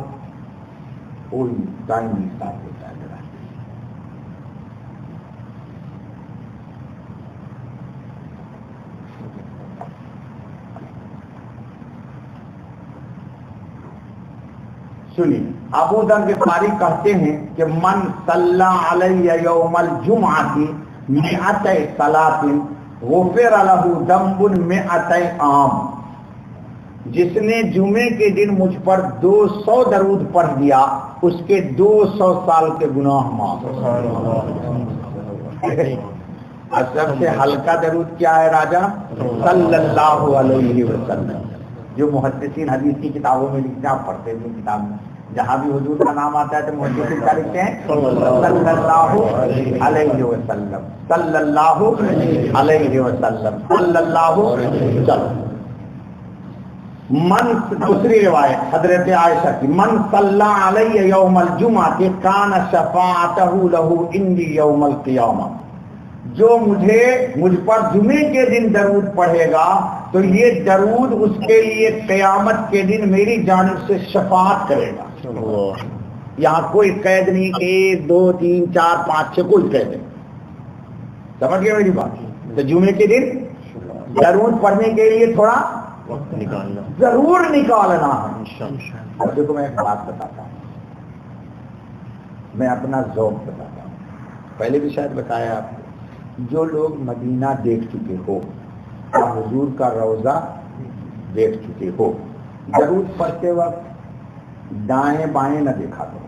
کوئی ٹائم نہیں ہوتا ہے. سنیے، ابو ذر غفاری کہتے ہیں کہ من صلی علیہ یوم الجمعۃ 100 صلاۃ غفر له ذنب 100 عام. جس نے جمعے کے دن مجھ پر 200 درود پڑھ دیا اس کے 200 سال کے گناہ معاف. اور سب سے ہلکا درود کیا ہے راجا؟ صلی اللہ علیہ وسلم. جو محدثین حدیث کی کتابوں میں لکھتے ہیں، آپ پڑھتے ہیں کتاب میں، جہاں بھی حضور کا نام آتا ہے تو محدثین کیا لکھتے ہیں؟ صلی اللہ علیہ وسلم، صلی اللہ علیہ وسلم، صلی اللہ علیہ وسلم. من، دوسری روایت حضرت عائشہ کی، من صلی علیہ یوم الجمعہ کان شفاعتہ لہ عندی یوم القیامہ. جو مجھ پر جمعے کے دن درود پڑھے گا تو یہ درود اس کے لیے قیامت کے دن میری جانب سے شفاعت کرے گا. یہاں کوئی قید نہیں، 1 2 3 4 5 6 کوئی قید نہیں. سمجھ گئے میری بات؟ تو جمعے کے دن درود پڑھنے کے لیے تھوڑا وقت نکالنا ضرور نکالنا ہے. انشاءاللہ. اور دیکھو میں ایک بات بتاتا ہوں, میں اپنا ذوق بتاتا ہوں, پہلے بھی شاید بتایا آپ کو. جو لوگ مدینہ دیکھ چکے ہو یا حضور کا روضہ دیکھ چکے ہو, درود پڑھتے وقت دائیں بائیں نہ دیکھا کرو,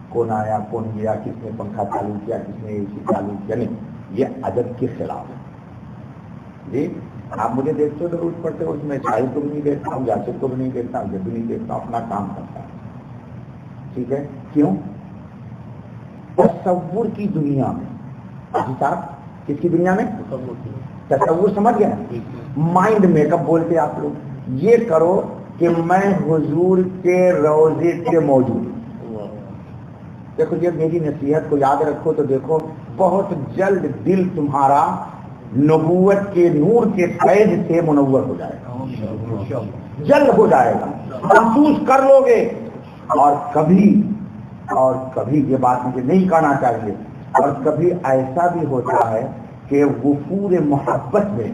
کون آیا کون گیا, کس نے پنکھا چالو کیا, کس نے اے سی چالو کیا. نہیں, یہ ادب کے خلاف ہے. جی آپ مجھے دیکھتے ہو درود پڑھتے ہو, اس میں شاہد کو بھی نہیں دیکھتا ہوں, یاسر کو بھی نہیں دیکھتا ہوں, جب بھی نہیں دیکھتا ہوں, اپنا کام کرتا ہوں. ٹھیک ہے, کیوں؟ تصور کی دنیا میں. جی صاحب, کس کی دنیا میں؟ تصور, سمجھ گیا؟ مائنڈ میک اپ بولتے آپ لوگ. یہ کرو کہ میں حضور کے روضے کے موجود. دیکھو جب میری نصیحت کو یاد رکھو تو دیکھو بہت جلد دل تمہارا نبوت کے نور کے فیض سے منور ہو جائے گا, جلد ہو جائے گا, محسوس کر لو گے. اور کبھی یہ بات مجھے نہیں کہنا چاہیے, اور کبھی ایسا بھی ہوتا ہے کہ وفور محبت میں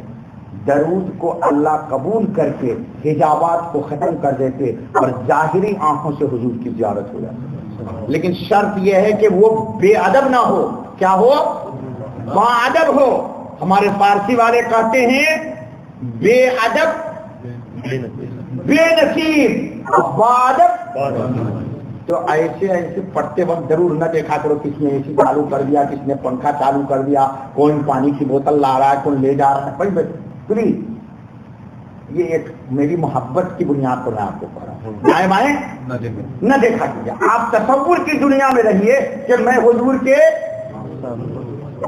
درود کو اللہ قبول کر کے حجابات کو ختم کر دیتے اور ظاہری آنکھوں سے حضور کی زیارت ہو جاتی. لیکن شرط یہ ہے کہ وہ بے ادب نہ ہو. کیا ہو؟ با ادب ہو. ہمارے فارسی والے کہتے ہیں بے ادب بے نصیب, با ادب. تو ایسے پڑھتے وقت ضرور نہ دیکھا کرو کس نے اے سی چالو کر دیا, کس نے پنکھا چالو کر دیا, کون پانی کی بوتل لا رہا ہے, کون لے جا رہا ہے. پلیز, یہ ایک میری محبت کی بنیاد پر میں آپ کو پڑھ رہا ہوں. دائیں بائیں نہ دیکھا کیجیے. آپ تصور کی دنیا میں رہیے کہ میں حضور کے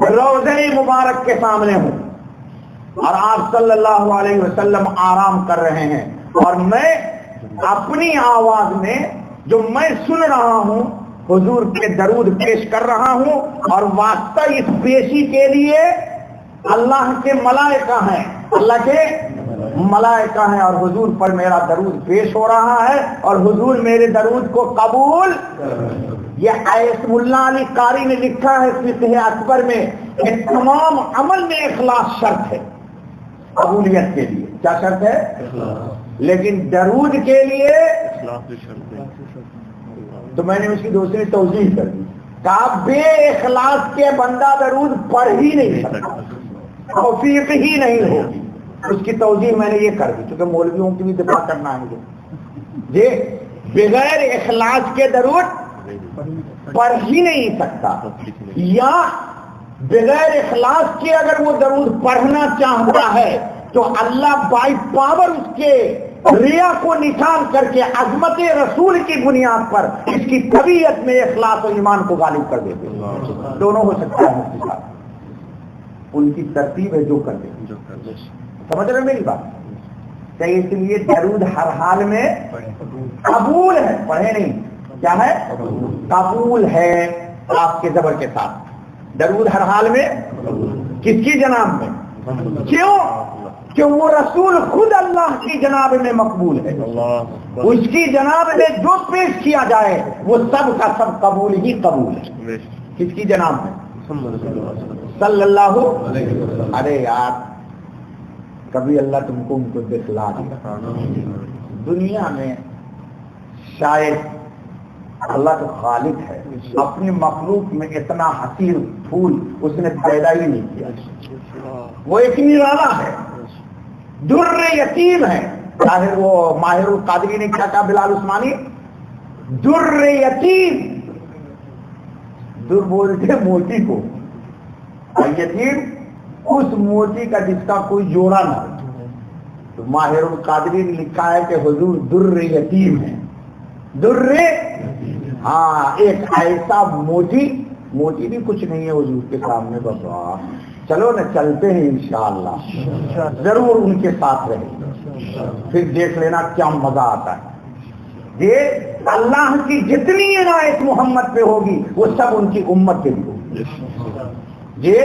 روضہ مبارک کے سامنے ہوں اور آپ صلی اللہ علیہ وسلم آرام کر رہے ہیں, اور میں اپنی آواز میں جو میں سن رہا ہوں حضور کے درود پیش کر رہا ہوں. اور واسطہ اس پیشی کے لیے اللہ کے ملائکہ ہیں, اللہ کے ملائکہ ہیں, اور حضور پر میرا درود پیش ہو رہا ہے, اور حضور میرے درود کو قبول. یہ اسم اللہ علی قاری نے لکھا ہے فقہ اکبر میں کہ تمام عمل میں اخلاص شرط ہے قبولیت کے لیے. کیا شرط ہے؟ لیکن درود کے لیے تو میں نے اس کی دوسری توضیح کر دی, کہا بے اخلاص کے بندہ درود پڑھ ہی نہیں سکتا, توفیق ہی نہیں ہوگی. اس کی توضیح میں نے یہ کر دی, کیونکہ مولویوں کی بھی دفاع کرنا ہے مجھے. یہ بغیر اخلاص کے درود پڑھ ہی نہیں سکتا, یا بغیر اخلاص کے اگر وہ درود پڑھنا چاہتا ہے تو اللہ بائی پاور اس کے ریا کو نکال کر کے عظمت رسول کی بنیاد پر اس کی طبیعت میں اخلاص و ایمان کو غالب کر دیتے. دونوں ہو سکتا ہے مفتی صاحب, ان کی ترتیب ہے جو کر دیتے. سمجھ رہے میری بات؟ کہ اس لیے درود ہر حال میں قبول ہے, پڑھے نہیں. کیا ہے؟ قبول ہے آپ کے زبر کے ساتھ. درود ہر حال میں کس کی جناب میں؟ کیوں؟ کہ وہ رسول خود اللہ کی جناب میں مقبول ہے. اس کی جناب میں جو پیش کیا جائے وہ سب کا سب قبول ہی قبول ہے. کس کی جناب میں؟ صلی اللہ علیہ وسلم. ارے یار, کبھی اللہ تم کو ان کو دکھلا دیا. دنیا میں شاید اللہ تو خالق ہے, اپنی مخلوق میں اتنا حسین پھول اس نے پیدا ہی نہیں کیا. وہ ایک نرالا ہے, در یتیم ہے. ظاہر وہ ماہر القادری نے کیا کہا بلال عثمانی, در یتیم. در بولتے موتی کو, اور یتیم اس موتی کا جس کا کوئی جوڑا نہ ہو. تو ماہر القادری نے لکھا ہے کہ حضور در یتیم ہے. در, ہاں, ایک ایسا موتی بھی کچھ نہیں ہے حضور کے سامنے. بابا چلو نہ چلتے ہیں انشاءاللہ, ضرور ان کے ساتھ رہیں, پھر دیکھ لینا کیا مزہ آتا ہے. یہ اللہ کی جتنی عنایت محمد پہ ہوگی وہ سب ان کی امت کے لیے ہوگی. یہ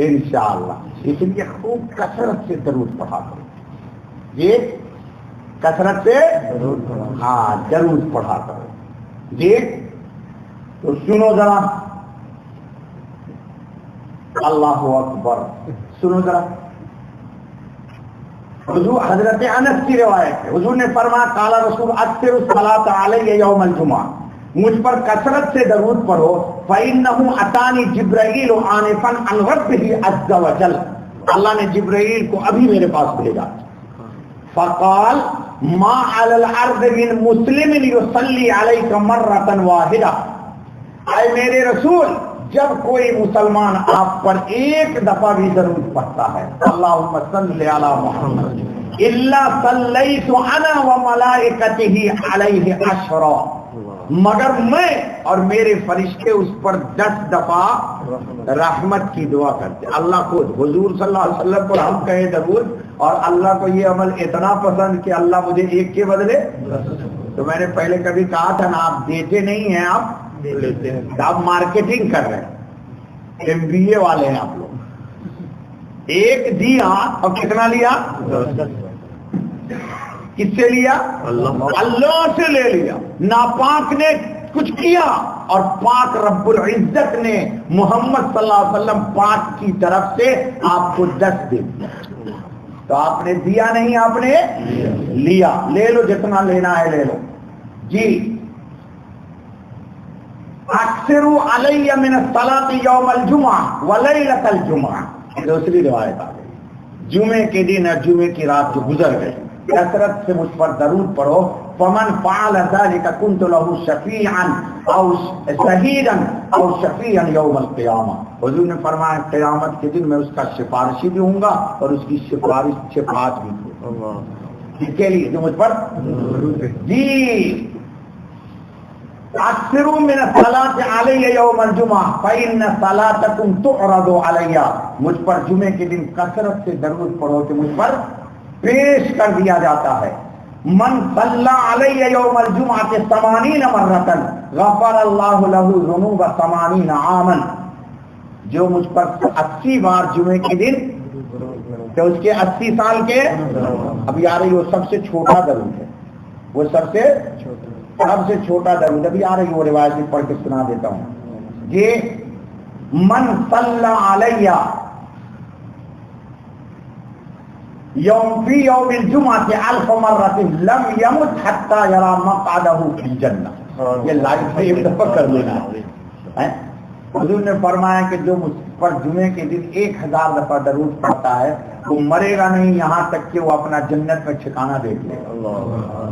انشاءاللہ. اس لیے خوب کثرت سے درود پڑھا کرو. یہ کثرت سے ہاں درود پڑھا کرو. جی تو سنو ذرا, اللہ اکبر, سنو ذرا. حضور حضرت انس کی روایت ہے، حضور نے فرمایا قال رسول اکثر الصلاۃ علی یوم الجمعہ، مجھ پر کثرت سے درود پڑھو، فإنه اتانی جبرائیل آنفا عن ربه عز وجل، اللہ نے جبرائیل کو ابھی میرے پاس بھیجا، فقال ما علی الارض من مسلم یصلی علیک مرۃ واحدہ، اے میرے رسول جب کوئی مسلمان آپ پر ایک دفعہ بھی درود پڑھتا ہے، اللہم صلی علی محمد الا صلیت انا وملائکتہ علیہ عشرا، مگر میں اور میرے فرشتے اس پر 10 دفعہ رحمت کی دعا کرتے۔ اللہ خود حضور صلی اللہ علیہ وسلم پر ہم کہیں درود، اور اللہ کو یہ عمل اتنا پسند کہ اللہ مجھے ایک کے بدلے، تو میں نے پہلے کبھی کہا تھا نا، آپ دیتے نہیں ہیں، آپ لیتے ہیں، آپ مارکیٹنگ کر رہے ہیں، MBA والے ہیں آپ لوگ، ایک دیا اور کتنا لیا، کس سے لیا، اللہ سے لے لیا، ناپاک نے کچھ کیا اور پاک رب العزت نے محمد صلی اللہ علیہ وسلم پاک کی طرف سے آپ کو 10 دے دیا، تو آپ نے دیا نہیں، آپ نے لیا، لے لو جتنا لینا ہے لے لو جی۔ اکثروا علی من الصلاۃ یوم الجمعہ ولیلۃ الجمعہ، دوسری روایت آ گئی، جمعے کے دن اور جمعے کی رات جو گزر گئی کثرت سے مجھ پر درود پڑھو، فمن فعل ذلك كنت له شفیعا او شہیدا او شفیعا یوم القیامہ، حضور نے فرمایا قیامت کے دن میں اس کا سفارشی بھی ہوں گا اور اس کی سفارش شفاعت بھی ہوگی، اس کے لیے جو مجھ پر جی۔ اکثروا من الصلاۃ علی یوم الجمعہ فإن صلاتکم تعرض علی، مجھ پر جمعے کے دن کثرت سے درود پڑھو کہ مجھ پر پیش کر دیا جاتا ہے۔ من صلی علی یوم الجمعہ 80 مرۃ غفر اللہ لہ ذنوب 80 عاما، جو مجھ پر 80 بار جمعے کے دن، تو اس کے 80 سال کے، اب یار وہ سب سے چھوٹا درود ہے، وہ سب سے چھوٹا درود، ابھی آ رہی وہ روایت پڑھ کے سنا دیتا ہوں یہ، من صلی علی یوم فی یوم الجمعہ 1000 مرۃ لم یمت حتی یری مقعدہ فی الجنہ، یہ لائف میں ایک دفعہ کر لینا ہے۔ حضور نے فرمایا کہ جو مجھ پر جمعے کے دن 1000 دفعہ درود پڑھتا ہے وہ مرے گا نہیں یہاں تک کہ وہ اپنا جنت میں ٹھکانہ دیکھ لے گا۔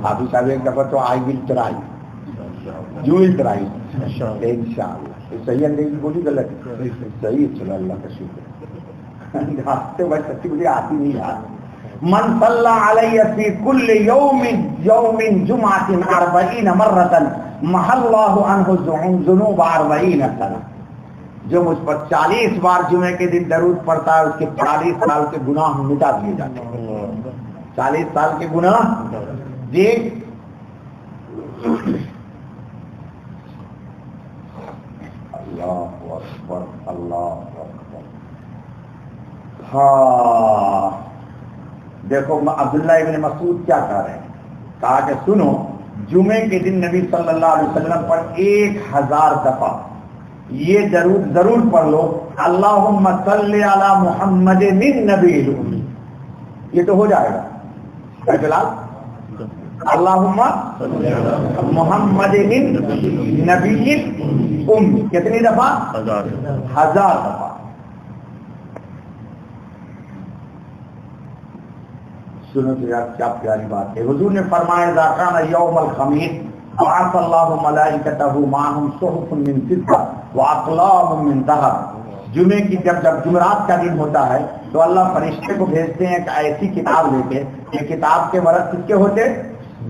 حافظ صاحب ایک دفعہ تو I will try, you will try انشاءاللہ، صحیح انگریزی بولی غلط، صحیح، چلو اللہ کا شکر، ہفتے بھر سچی مجھے آتی نہیں یار۔ من صلی علی فی کل یوم جمعۃ 40 مرۃ محى اللہ عنہ ذنوب 40 سنہ، جو مجھ پر 40 بار جمعے کے دن درود پڑتا ہے اس کے 40 سال کے گناہ مٹا دیے جاتے ہیں، 40 سال کے گناہ جی۔ اللہ اکبر اللہ اکبر۔ ہاں دیکھو عبداللہ ابن مسعود کیا کہہ رہے ہیں، کہا کہ سنو جمعے کے دن نبی صلی اللہ علیہ وسلم پر 1000 دفعہ یہ درود ضرور پڑھ لو، اللہم صلی علی محمد النبی الامی، یہ تو ہو جائے گا بلال، اللہم محمد النبی الامی کتنی دفعہ، 1000 دفعہ۔ سنو تو یار کیا پیاری بات ہے، حضور نے فرمایا اذا کان یوم الخمیس بعث اللہ ملائکتہ معہم صحف من فضہ واقلام من ذہب، جمعے کی جب جمعرات کا دن ہوتا ہے تو اللہ فرشتے کو بھیجتے ہیں کہ ایسی کتاب لے کے، یہ کتاب کے ورق کس کے ہوتے،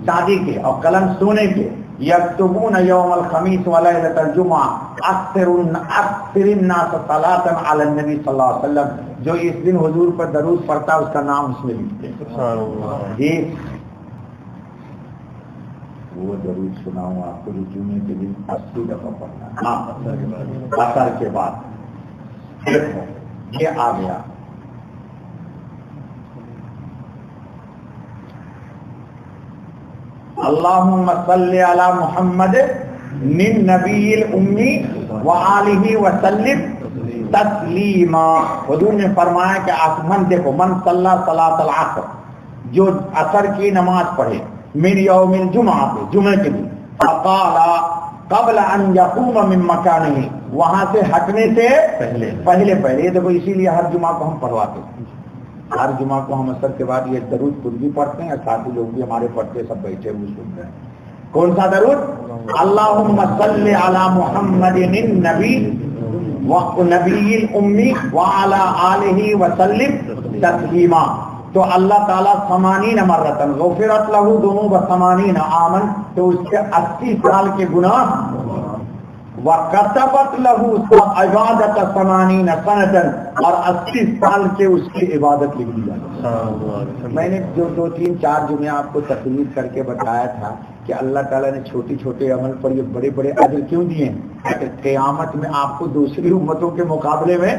چاندی کے، اور قلم سونے کے، یکتبون یوم الخمیس ولیلۃ الجمعہ اکثر الناس صلاۃ علی النبی صلی اللہ علیہ وسلم، جو اس دن حضور پر درود پڑھتا ہے اس کا نام اس میں لکھتے ہیں۔ وہ درود سناؤں آپ کو جو جمعے کے دن 80 دفعہ پڑھنا، ہاں اثر کے بعد دیکھو یہ آ گیا، اللہم صلی علی محمد النبی الامی وآلہ وسلم تسلیما، حضور نے فرمایا کہ آسمان دیکھو، من صلی صلاۃ العصر جو عصر کی نماز پڑھے من یوم الجمعہ پہ، جمعے کے دن، فقال قبل ان یقوم من مکانہ، وہاں سے ہٹنے سے پہلے یہ دیکھو اسی لیے ہر جمعہ کو ہم پڑھواتے ہیں، ہر جمعہ کو ہم عصر کے بعد یہ درود خود بھی پڑھتے ہیں اور ساتھی لوگ بھی ہمارے پڑھتے، سب بیٹھے ہوئے سن رہے ہیں۔ کون سا درود؟ اللہم صلی علی محمد النبی نبی الامی وعلی آلہ وسلم تسلیما۔ تو اللہ تعالیٰ 80 مرتن غفرت لہ ذنوب 80 عامن، تو اس کے 80 سال کے گناہ، وَكَتَبَتْ لَهُ عِبَادَةَ 80 سَنَةً، اور 80 سال کے اس کی عبادت لکھ دی جاتی۔ میں نے جو 2 3 4 جمعے آپ کو تقریر کر کے بتایا تھا کہ اللہ تعالیٰ نے چھوٹے چھوٹے عمل پر یہ بڑے بڑے اجر کیوں دیے ہیں کہ قیامت میں آپ کو دوسری امتوں کے مقابلے میں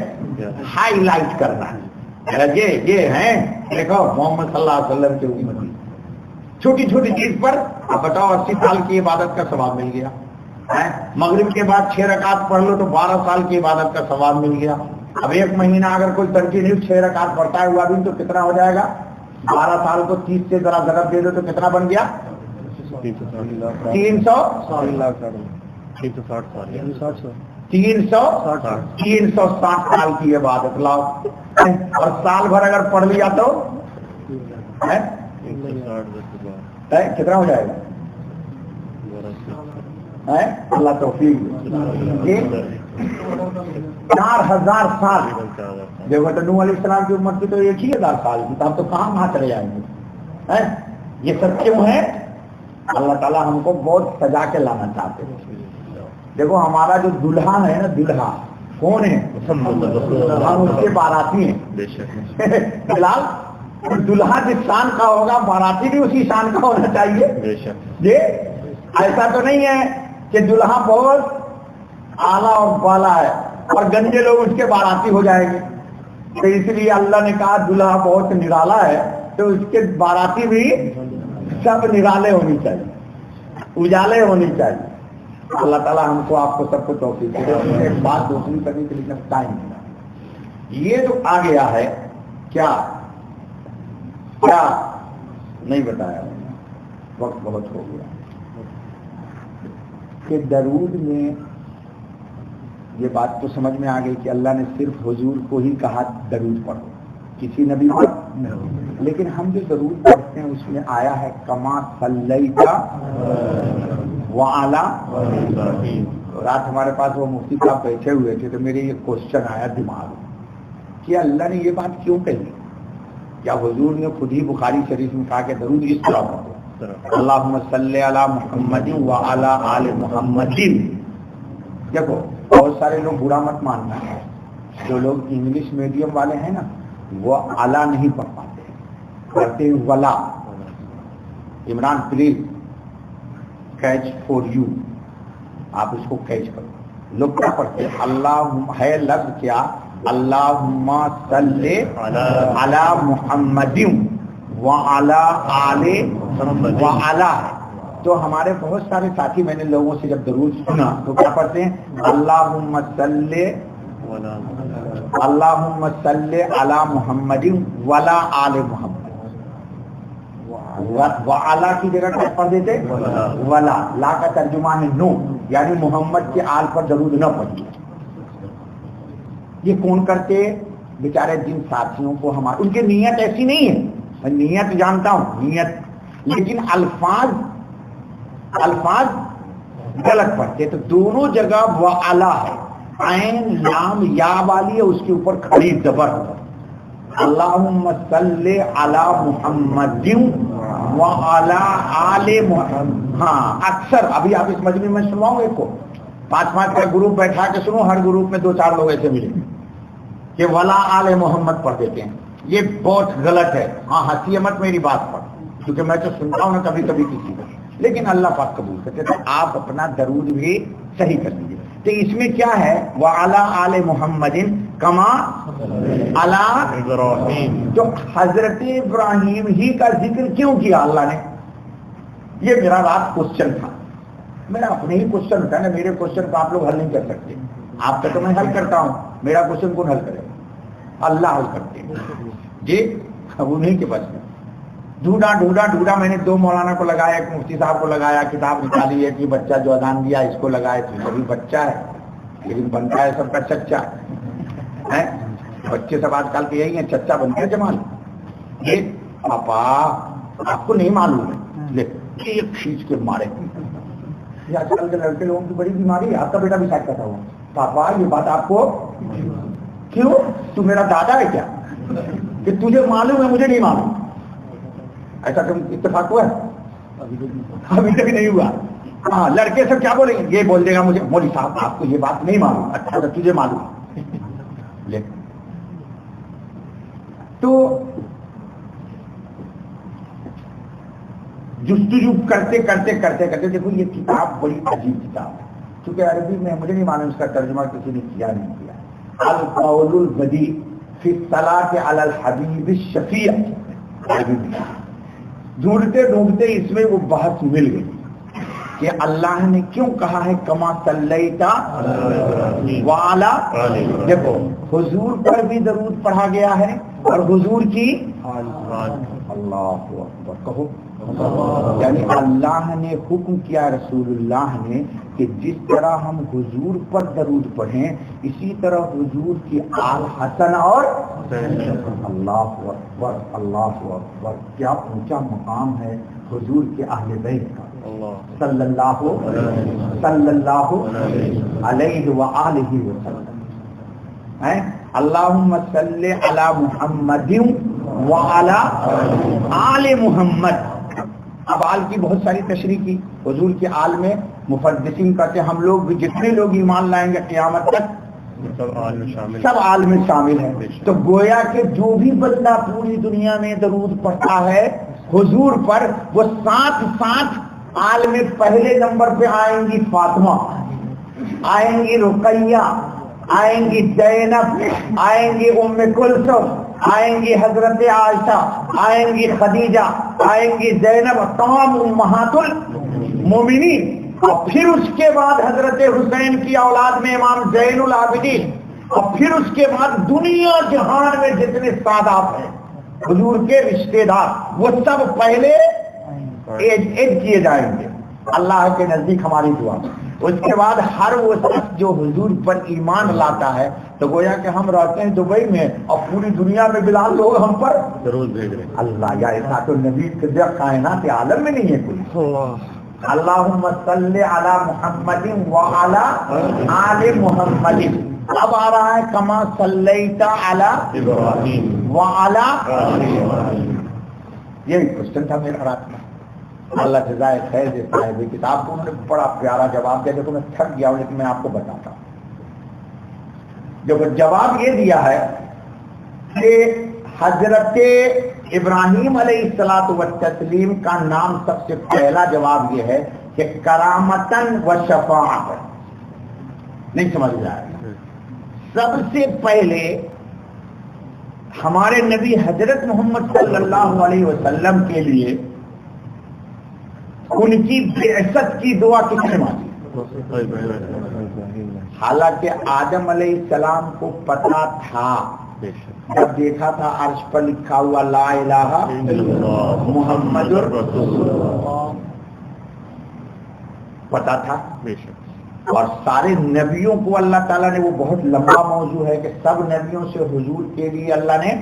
ہائی لائٹ کرنا ہے۔ یہ ہیں دیکھو محمد صلی اللہ علیہ وسلم کے امتی، چھوٹی چھوٹی چیز پر آپ بتاؤ 80 سال کی عبادت کا ثواب مل گیا۔ مغرب کے بعد 6 رکعت پڑھ لو تو 12 سال کی عبادت کا ثواب مل گیا۔ اب 1 مہینہ اگر کوئی ترجیح 6 رکعت پڑھتا ہے ہوا بھی تو کتنا ہو جائے گا؟ 12 سال کو 30 سے ذرا ضرب دے دو تو کتنا بن گیا؟ 360 سال کی عبادت لاؤ، اور سال بھر اگر پڑھ لیا تو کتنا ہو جائے گا؟ اللہ توفیق دے۔ 4000 سال دیکھو تو نوح علیہ السلام کی امت کی تو 1000 سال کی، تو کہاں چلے جائیں گے؟ یہ سب کیوں ہے؟ اللہ تعالیٰ ہم کو بہت سجا کے لانا چاہتے ہیں۔ دیکھو ہمارا جو دلہا ہے نا، دلہا کون ہے؟ ہم اس کے باراتی ہیں۔ فی الحال دلہا جس شان کا ہوگا باراتی بھی اسی شان کا ہونا چاہیے۔ یہ ایسا تو نہیں ہے کہ دلہا بہت اعلیٰ اور بالا ہے اور گنجے لوگ اس کے باراتی ہو جائیں گے، تو اس لیے اللہ نے کہا دلہا بہت نرالا ہے تو اس کے باراتی بھی سب نرالے ہونی چاہیے، اجالے ہونی چاہیے۔ اللہ تعالیٰ ہم کو آپ کو سب کو توفیق دے۔ ایک بات دوسری کرنے کے لیے ٹائم ملا، یہ جو آ گیا ہے کیا نہیں بتایا، وقت بہت ہو گیا، کہ درود میں یہ بات تو سمجھ میں آ گئی کہ اللہ نے صرف حضور کو ہی کہا درود پڑھو، کسی نبی پر، لیکن ہم جو درود پڑھتے ہیں اس میں آیا ہے کما صلیت وعلی۔ رات ہمارے پاس وہ مفتی صاحب بیٹھے ہوئے تھے تو میرے یہ کوشچن آیا دماغ میں کہ اللہ نے یہ بات کیوں کہی؟ کیا حضور نے خود ہی بخاری شریف میں کہا کہ درود اس طرح پڑھو، اللہم صلی علی محمد وعلی آل محمد؟ دیکھو بہت سارے لوگ برا مت ماننا ہے، جو لوگ انگلش میڈیم والے ہیں نا وہ اعلیٰ نہیں پڑھ پاتے، پڑھتے ہیں ولا۔ Imran please catch for you, آپ اس کو کیچ کرو۔ لوگ کیا پڑھتے ہیں؟ اللہ ہے لفظ کیا؟ اللہم صلی علی محمد وعلی آل وعلی۔ تو ہمارے بہت سارے ساتھی، میں نے لوگوں سے جب درود سنا تو کیا پڑھتے ہیں؟ اللہم صلی علی محمد وعلی آل محمد، وعلا کی جگہ کیا پڑھ دیتے؟ ولا۔ لا کا ترجمہ ہے نو، یعنی محمد کے آل پر درود نہ پڑھیے۔ یہ کون کرتے؟ بیچارے جن ساتھیوں کو ہمارے، ان کی نیت ایسی نہیں ہے، میں نیت جانتا ہوں نیت، لیکن الفاظ غلط پڑھتے۔ تو دونوں جگہ وعلا ہے، عین لام یا والی ہے، اس کے اوپر کھڑی زبر، اللہم صلی علی محمد وعلی آل محمد۔ ہاں اکثر ابھی آپ اس مجمع میں سنواؤں ایک کو 5 کا گروپ بیٹھا کے سنو، ہر گروپ میں 2-4 لوگ ایسے ملیں گے کہ ولا آل محمد پڑھ دیتے ہیں۔ یہ بہت غلط ہے۔ ہاں ہنسی مت میری بات پر، کیونکہ میں تو سنتا ہوں نا کبھی کبھی کسی کو، لیکن اللہ پاک قبول کرتے، تو آپ اپنا درود بھی صحیح کر لیجیے۔ تو اس میں کیا ہے؟ وعلی آل محمد کما علی ابراہیم، تو حضرت ابراہیم ہی کا ذکر کیوں کیا اللہ نے؟ یہ میرا رات کوشچن تھا، میرا اپنے ہی کوشچن ہوتا ہے نا، میرے کوشچن کو آپ لوگ حل نہیں کر سکتے، آپ کا تو میں حل کرتا ہوں، میرا کوشچن کون حل کرے؟ اللہ حل کرتے ہیں جی، اب انہیں کے بس میں۔ ڈھونڈا میں نے 2 مولانا کو لگایا, ایک مفتی صاحب کو لگایا, کتاب نکالی ہے کہ بچہ جو اذان دیا اس کو لگائے, تو ابھی بچہ ہے لیکن بنتا ہے سب کا چچا ہے. بچے سب آج کل کے یہی ہیں, چچا بنتے ہیں جمال. یہ پاپا آپ کو نہیں معلوم ہے, لے ایک کھینچ کے مارے. یہ آج کل کے لڑکے لوگوں کی بڑی بیماری ہے. آپ کا بیٹا بھی شاید کہتا ہوا, پاپا یہ بات آپ کو کیوں, تو میرا دادا ہے کیا کہ تجھے معلوم ہے مجھے نہیں معلوم؟ ایسا تم اتفاق ہوا ہے؟ ابھی تک نہیں ہوا. ہاں لڑکے سب کیا بولیں گے, یہ بول دے گا مجھے مولوی صاحب آپ کو یہ بات نہیں معلوم, اچھا تجھے معلوم لے. تو جستجو کرتے دیکھو یہ کتاب بڑی عجیب کتاب ہے, کیونکہ عربی میں مجھے نہیں معلوم اس کا ترجمہ کسی نے کیا نہیں کیا. القول البدیع فی الصلاۃ علی الحبیب الشفیع, عربی میں ڈھونڈتے اس میں وہ بحث مل گئی کہ اللہ نے کیوں کہا ہے کما صلیت وعلی. دیکھو حضور پر بھی درود پڑھا گیا ہے اور حضور کی اللہ اکبر کہو, یعنی اللہ نے حکم کیا رسول اللہ نے کہ جس طرح ہم حضور پر درود پڑھیں اسی طرح حضور کی آل حسن اور اللہ اکبر اللہ اکبر. کیا اونچا مقام ہے حضور کے اہل بیت کا صلی اللہ علیہ وآلہ وسلم. اللہم صلی علی محمد وعلی آل محمد. اب آل کی بہت ساری تشریح کی, حضور کے آل میں مفدسین کہتے ہیں ہم لوگ بھی جتنے لوگ ایمان لائیں گے قیامت تک سب آل میں شامل ہیں. تو گویا کہ جو بھی بندہ پوری دنیا میں درود پڑھتا ہے حضور پر, وہ ساتھ آل میں پہلے نمبر پہ آئیں گی فاطمہ, آئیں گی رقیہ, آئیں گی زینب, آئیں گی ام کلثوم, آئیں گی حضرت عائشہ, آئیں گی خدیجہ, آئیں گی زینب, تمام امہات المومنین. اور پھر اس کے بعد حضرت حسین کی اولاد میں امام زین العابدین, اور پھر اس کے بعد دنیا جہان میں جتنے سادات ہیں حضور کے رشتے دار وہ سب پہلے ایڈ کیے جائیں گے اللہ کے نزدیک ہماری دعا. اس کے بعد ہر وہ شخص جو حضور پر ایمان لاتا ہے, تو گویا کہ ہم رہتے ہیں دبئی میں اور پوری دنیا میں بلال لوگ ہم پر درود بھیج رہے ہیں. اللہ یا ایسا تو نبی کائنات عالم میں نہیں ہے کوئی. اللہم صلی علی محمد وعلی آل محمد. اب آ رہا ہے کما صلیت علی ابراہیم وعلی آل ابراہیم. یہ کوشچن تھا میرا رات میں. اللہ جزائے خیر دے صاحب کتاب کو انہوں نے بڑا پیارا جواب دیا. دیکھو میں تھک گیا ہوں لیکن میں آپ کو بتاتا ہوں. جب جواب یہ دیا ہے کہ حضرت ابراہیم علیہ الصلوۃ والتسلیم کا نام سب سے پہلا جواب یہ ہے کہ کرامتن و شفاعت. نہیں سمجھ رہا ہے. سب سے پہلے ہمارے نبی حضرت محمد صلی اللہ علیہ وسلم کے لیے ان کی بعثت کی دعا کس نے مانگی؟ حالانکہ آدم علیہ السلام کو پتا تھا, جب دیکھا تھا عرش پر لکھا ہوا لا الہ محمد رسول اللہ, پتا تھا. اور سارے نبیوں کو اللہ تعالیٰ نے, وہ بہت لمبا موضوع ہے کہ سب نبیوں سے حضور کے لیے اللہ نے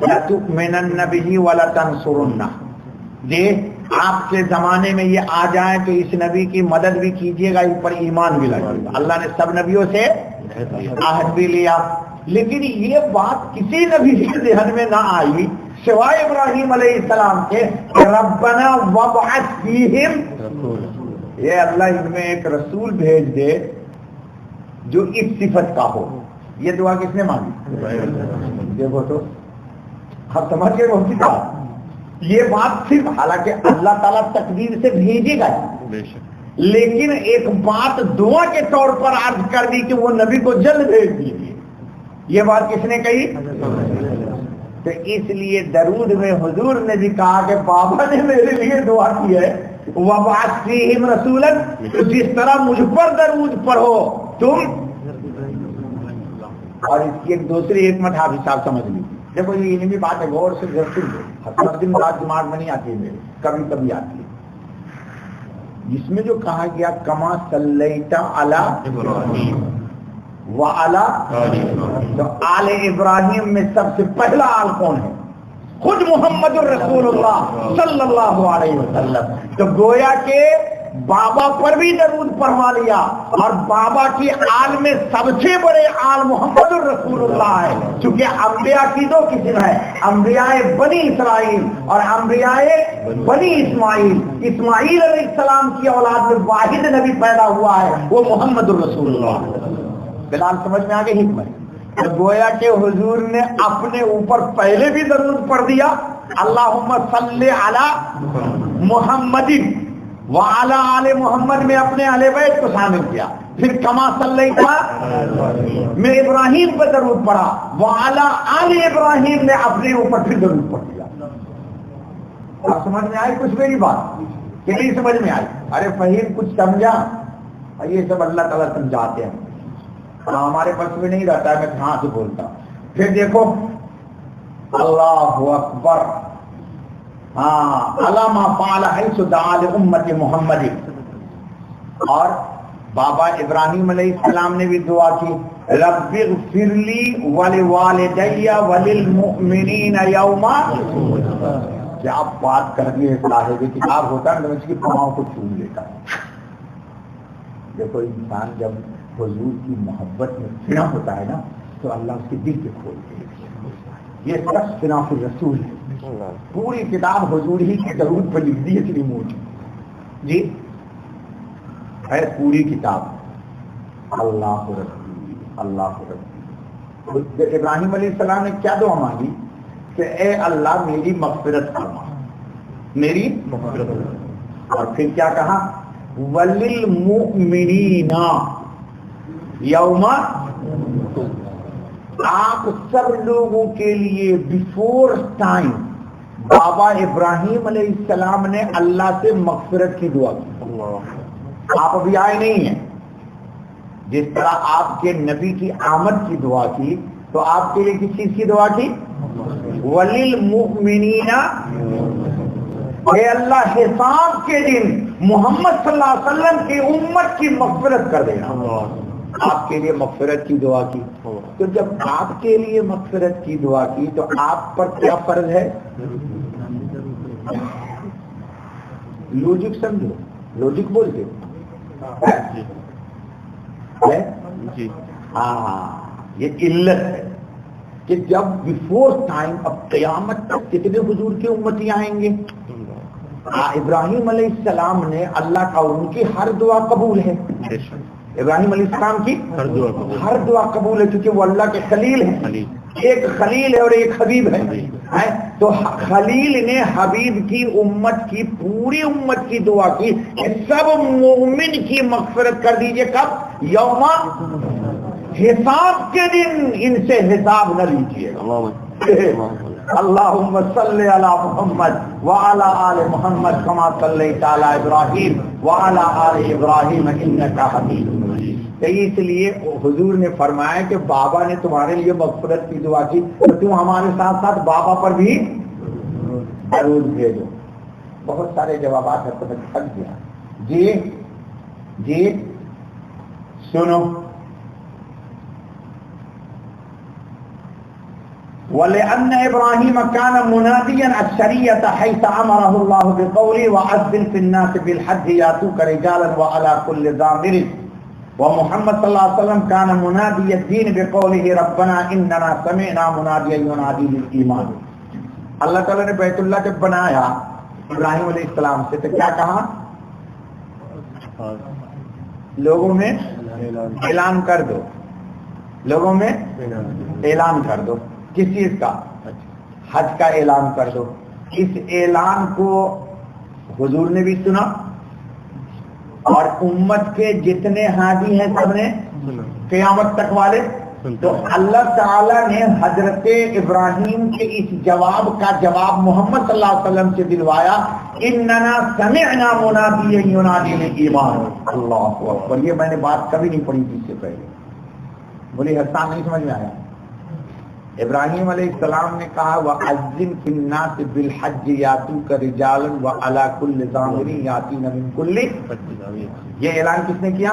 لَتُؤْمِنَنَّ بِهِ وَلَتَنْصُرُنَّهُ, آپ کے زمانے میں یہ آ جائیں تو اس نبی کی مدد بھی کیجئے گا, اس پر ایمان بھی لائیے گا. اللہ نے سب نبیوں سے عہد بھی لیا, لیکن یہ بات کسی نبی کے ذہن میں نہ آئی سوائے ابراہیم علیہ السلام کے کہ ربنا وابعث فیہم, یہ اللہ ان میں ایک رسول بھیج دے جو اس صفت کا ہو. یہ دعا کس نے مانگی؟ دیکھو تو آپ سمجھ گئے وہ کی بات. یہ بات صرف, حالانکہ اللہ تعالیٰ تقدیر سے بھیجے گا, لیکن ایک بات دعا کے طور پر عرض کر دی کہ وہ نبی کو جلد بھیج دیجیے. یہ بات کس نے کہی؟ تو اس لیے درود میں حضور نے بھی کہا کہ بابا نے میرے لیے دعا کی ہے وَبَعَثْ فِيهِمْ رَسُولًا, تو جس طرح مجھ پر درود پڑھو تم. اور اس کی ایک دوسری حکمت حافظ صاحب سمجھ لی. دیکھو یہ علمی بات ہے, غور سے ضرور ہر دن بات دماغ میں نہیں آتی ہے میرے، کبھی کبھی آتی ہے. جس میں جو کہا گیا کما صلیت علی ابراہیم وعلی، تو آل ابراہیم میں سب سے پہلا آل کون ہے؟ خود محمد الرسول اللہ صلی اللہ علیہ وسلم. تو گویا کہ بابا پر بھی درود پڑھوا لیا، اور بابا کی آل میں سب سے بڑے آل محمد الرسول اللہ ہے. چونکہ انبیاء کی دو قسم ہے، انبیاء بنی اسرائیل اور انبیاء بنی اسماعیل. اسماعیل علیہ السلام کی اولاد میں واحد نبی پیدا ہوا ہے، وہ محمد الرسول اللہ. بلال سمجھ میں آگے حکمت. تو گویا کہ حضور نے اپنے اوپر پہلے بھی درود پڑھ دیا، اللہم صلی علی محمد وعلی آل محمد میں اپنے اہل بیت کو شامل کیا. پھر کما صلیت میں ابراہیم پہ درود پڑھا، وعلی آل ابراہیم نے اپنے اوپر پھر درود پڑھ دیا. اب سمجھ میں آئی کچھ میری بات کہ نہیں سمجھ میں آئی؟ ارے فہیم کچھ سمجھا؟ یہ سب اللہ تعالیٰ سمجھاتے ہیں، ہمارے پاس بھی نہیں رہتا ہے، میں کہاں سے بولتا. پھر دیکھو اللہ اکبر، علامہ فعل حیث دعا لامت محمد. اور بابا ابراہیم علیہ السلام نے بھی دعا کی، رب اغفر لی ولوالدی وللمؤمنین یوم. کیا بات کر دی ہے، صاحب کتاب ہوتا ہے اس کی پاؤں کو چوم لیتا. دیکھو انسان جب حضور کی محبت میں فنا ہوتا ہے نا تو اللہ اس کے دل پہ کھولتے ہیں. یہ سب صناف الرسول ہے. پوری کتاب حضور ہی کی ضرورت پر لکھ دی ہے اتنی موٹی جی ہے پوری کتاب. اللہ رسول اللہ رسول. ابراہیم علیہ السلام نے کیا دعا مانگی کہ اے اللہ میری مغفرت فرما، میری مغفرت. اور پھر کیا کہا؟ وللمؤمنین یوم. آپ سب لوگوں کے لیے بیفور ٹائم بابا ابراہیم علیہ السلام نے اللہ سے مغفرت کی دعا کی. آپ ابھی آئے نہیں ہیں. جس طرح آپ کے نبی کی آمد کی دعا کی تو آپ کے لیے کس چیز کی دعا کی؟ وللمؤمنین. اے اللہ حساب کے دن محمد صلی اللہ علیہ وسلم کی امت کی مغفرت کر دینا. آپ کے لیے مغفرت کی دعا کی. تو جب آپ کے لیے مغفرت کی دعا کی تو آپ پر کیا فرض ہے؟ لوجک سمجھو، لوجک بولتے جی. ہاں یہ علت ہے کہ جب بیفور ٹائم، اب قیامت تک کتنے حضور کے امتی آئیں گے؟ ابراہیم علیہ السلام نے اللہ کا ان کی ہر دعا قبول ہے. ابراہیم علیہ السلام کی ہر دعا قبول ہے کیونکہ وہ اللہ کے خلیل ہیں. ایک خلیل ہے اور ایک حبیب ہے. تو خلیل نے حبیب کی امت کی پوری امت کی دعا کی کہ سب مومن کی مغفرت کر دیجئے. کب؟ یوم حساب کے دن ان سے حساب نہ لیجیے. اللہم صلی علی محمد وعلی آل محمد کما صلیت علی ابراہیم وعلی آل ابراہیم انک حمید مجید. اس لیے حضور نے فرمایا کہ بابا نے تمہارے لیے مغفرت کی دعا کی تو تم ہمارے ساتھ ساتھ بابا پر بھی درود بھیجو. بہت سارے جوابات ہیں تو میں تھک گیا. جی جی سنو. وَلِأَنَّ إِبْرَاهِيمَ كَانَ مُنَادِيًا الشَّرِيعَةَ حَيْثَ أَمَرَهُ اللَّهُ بِقَوْلِهِ وَأَذِّنْ فِي النَّاسِ بِالْحَجِّ يَأْتُوكَ رِجَالًا وَعَلَى كُلِّ ضَامِرٍ. ومحمد صلی اللہ علیہ وسلم كان منادي الدين بقوله ربنا إننا سمعنا مناديا ينادي للإيمان. اللہ تعالیٰ نے بیت اللہ جب بنایا ابراہیم علیہ السلام سے تو کیا کہا؟ لوگوں میں اعلان کر دو، لوگوں میں اعلان کر دو. کس چیز کا؟ حج کا اعلان کر دو. اس اعلان کو حضور نے بھی سنا اور امت کے جتنے حاجی ہیں سب نے قیامت تک والے. تو اللہ تعالیٰ نے حضرت ابراہیم کے اس جواب کا جواب محمد صلی اللہ علیہ وسلم سے دلوایا. اننا سمعنا منادیا ینادی للایمان. اللہ اکبر. یہ میں نے بات کبھی نہیں پڑھی تھی اس سے پہلے. بولی حسان نہیں سمجھ میں آیا؟ ابراہیم علیہ السلام نے کہا وَأَذِّنْ فِي النَّاسِ بِالْحَجِّ يَأْتُوكَ رِجَالًا وَعَلَى كُلِّ ضَامِرٍ يَأْتِينَ مِنْ كُلِّ، یہ اعلان کس نے کیا؟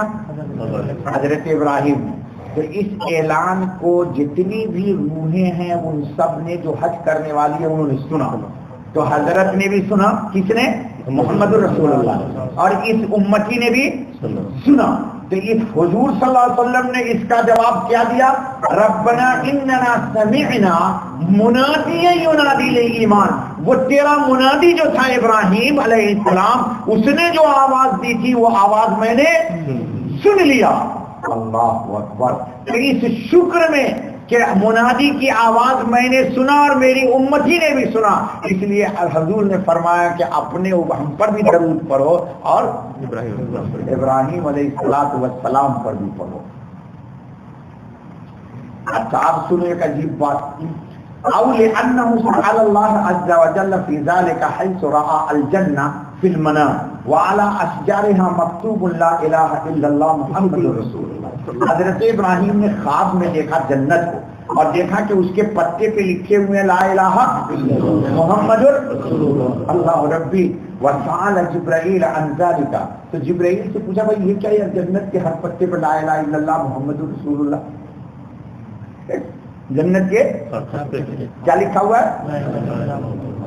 حضرت ابراہیم نے۔ تو اس اعلان کو جتنی بھی روحیں ہیں ان سب نے جو حج کرنے والی ہے انہوں نے سنا، تو حضرت نے بھی سنا، کس نے؟ محمد رسول اللہ، اور اس امتی نے بھی سنا۔ تو اس حضور صلی اللہ علیہ وسلم نے اس کا جواب کیا دیا؟ ربنا اننا سمعنا منادیا ینادی للایمان، وہ تیرا منادی جو تھا ابراہیم علیہ السلام، اس نے جو آواز دی تھی وہ آواز میں نے سن لیا۔ اللہ اکبر۔ تو اس شکر میں کہ منادی کی آواز میں نے سنا اور میری امتی نے بھی سنا، اس لیے حضور نے فرمایا کہ اپنے ہم پر بھی درود پڑھو اور ابراہیم علیہ السلام پر بھی پڑھو۔ اچھا آپ سنو ایک عجیب بات، او لأنه سأل الله عز وجل في ذلك حيث رأى الجنة في المنام وعلى أشجارها مكتوب لا إله إلا الله محمد رسول اللہ۔ حضرت ابراہیم نے خواب میں دیکھا جنت کو اور دیکھا کہ اس کے پتے پہ لکھے ہوئے لا الہ محمد رسول اللہ ربی، وسأل جبرائیل عن ذلك، تو جبرائیل سے پوچھا بھائی یہ کیا ہے جنت کے ہر پتے پہ لا الہ الا اللہ محمد رسول اللہ، جنت کے کیا لکھا ہوا ہے؟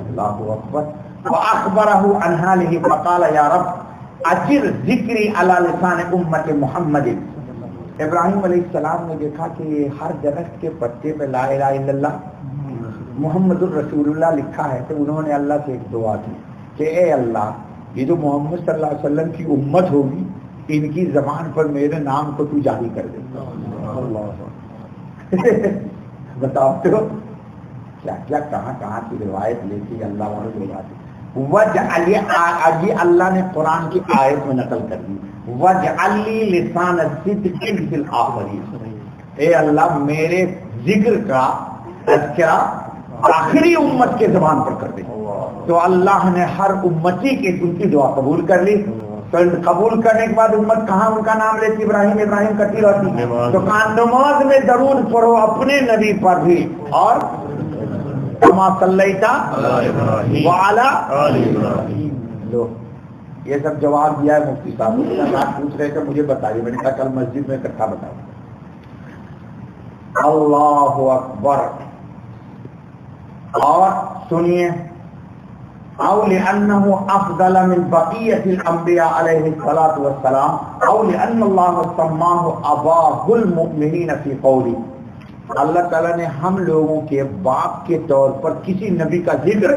اللہ اکبر۔ وأخبره عن حاله فقال يا رب اجر ذکری علی لسان امت محمد۔ ابراہیم علیہ السلام نے دیکھا کہ ہر درخت کے پتے پہ لا الہ الا اللہ محمد الرسول اللہ لکھا ہے، تو انہوں نے اللہ سے ایک دعا کی کہ اے اللہ یہ جو محمد صلی اللہ علیہ وسلم کی امت ہوگی ان کی زبان پر میرے نام کو تو جاری کر دے۔ بتاؤ تو کیا کیا کہاں کہاں کی روایت لیتی اللہ والوں کی بات۔ اللہ نے قرآن کی آیت میں نقل کر دی وَجْعَلْ لِي لِسَانَ صِدْقٍ فِي الْآخِرِينَ، اے اللہ میرے ذکر کا تذکرہ آخری امت کے زبان پر کر دے۔ تو اللہ نے ہر امتی کی ان کی دعا قبول کر لی۔ تو قبول کرنے کے بعد امت کہاں ان کا نام لیتی؟ ابراہیم ابراہیم کرتی رہتی۔ تو نماز میں درود پڑھو اپنے نبی پر بھی، اور کما صلیتا وعلی لو، یہ سب جواب دیا ہے مفتی صاحب۔ آپ پوچھ رہے تھے مجھے بتائیے، میں نے کہا کل مسجد میں اکٹھا بتاؤں۔ اللہ اکبر۔ اور سنیے، او لأنه افضل من بقیة الانبیاء علیہ الصلاۃ والسلام، او لأن اللہ سماه اباہ المؤمنین فی قولی، اللہ تعالیٰ نے ہم لوگوں کے باپ کے طور پر کسی نبی کا ذکر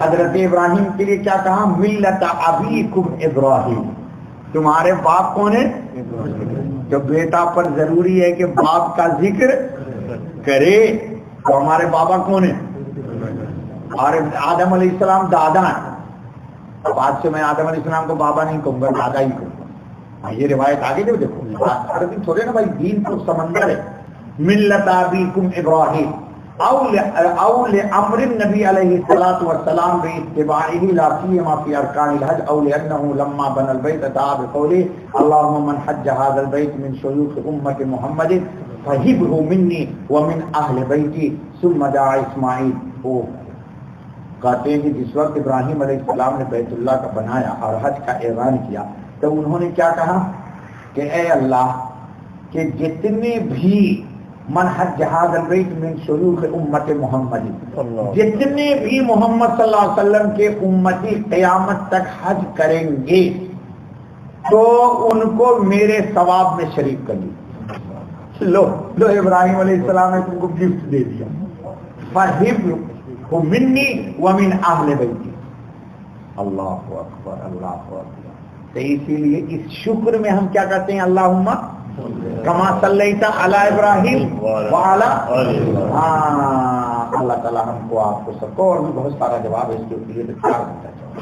حضرت ابراہیم کے لیے کیا کہا؟ ملت ابیکم ابراہیم، تمہارے باپ کون ہے؟ تو بیٹا پر ضروری ہے کہ باپ کا ذکر کرے۔ تو ہمارے بابا کون ہے؟ اور آدم علیہ السلام دادا ہیں۔ اب آج سے میں آدم علیہ السلام کو بابا نہیں کہوں گا، دادا ہی کہوں گا۔ یہ روایت آگے جو دیکھو، ہر دن تھوڑے نا بھائی، دین تو سمندر ہے۔ ملت ابیکم ابراہیم او لامر النبی علیہ الصلوۃ والسلام باتباعہ لا سیما فی ارکان الحج، او لانه لما بنى البيت دعا بقوله اللهم من حج هذا البيت من شيوخ امه محمد فهبه مني ومن اهل بيتي ثم دعا اسماعیل۔ وہ کہتے ہیں کہ جس وقت ابراہیم علیہ السلام نے بیت اللہ کا بنایا اور حج کا اعلان کیا تو انہوں نے کیا کہا کہ اے اللہ کہ جتنے بھی من حج هذا البيت من شيوخ امت محمد، جتنے بھی محمد صلی اللہ علیہ وسلم کے امتی قیامت تک حج کریں گے تو ان کو میرے ثواب میں شریک کر لی۔ لو ابراہیم علیہ السلام نے تم کو گفٹ دے دیا، فَهِبْهُ مِنِّي وَمِنْ أَهْلِ بَيْتِي۔ اللہ اکبر اللہ اکبر۔ تو اسی لیے اس شکر میں ہم کیا کہتے ہیں؟ اللہم کما صلیت علی ابراہیم وعلی، اللہ تعالیٰ ہم کو آپ کو سب کو، اور بھی بہت سارا جواب ہے اس کے لیے تیار کرتا چاہوں۔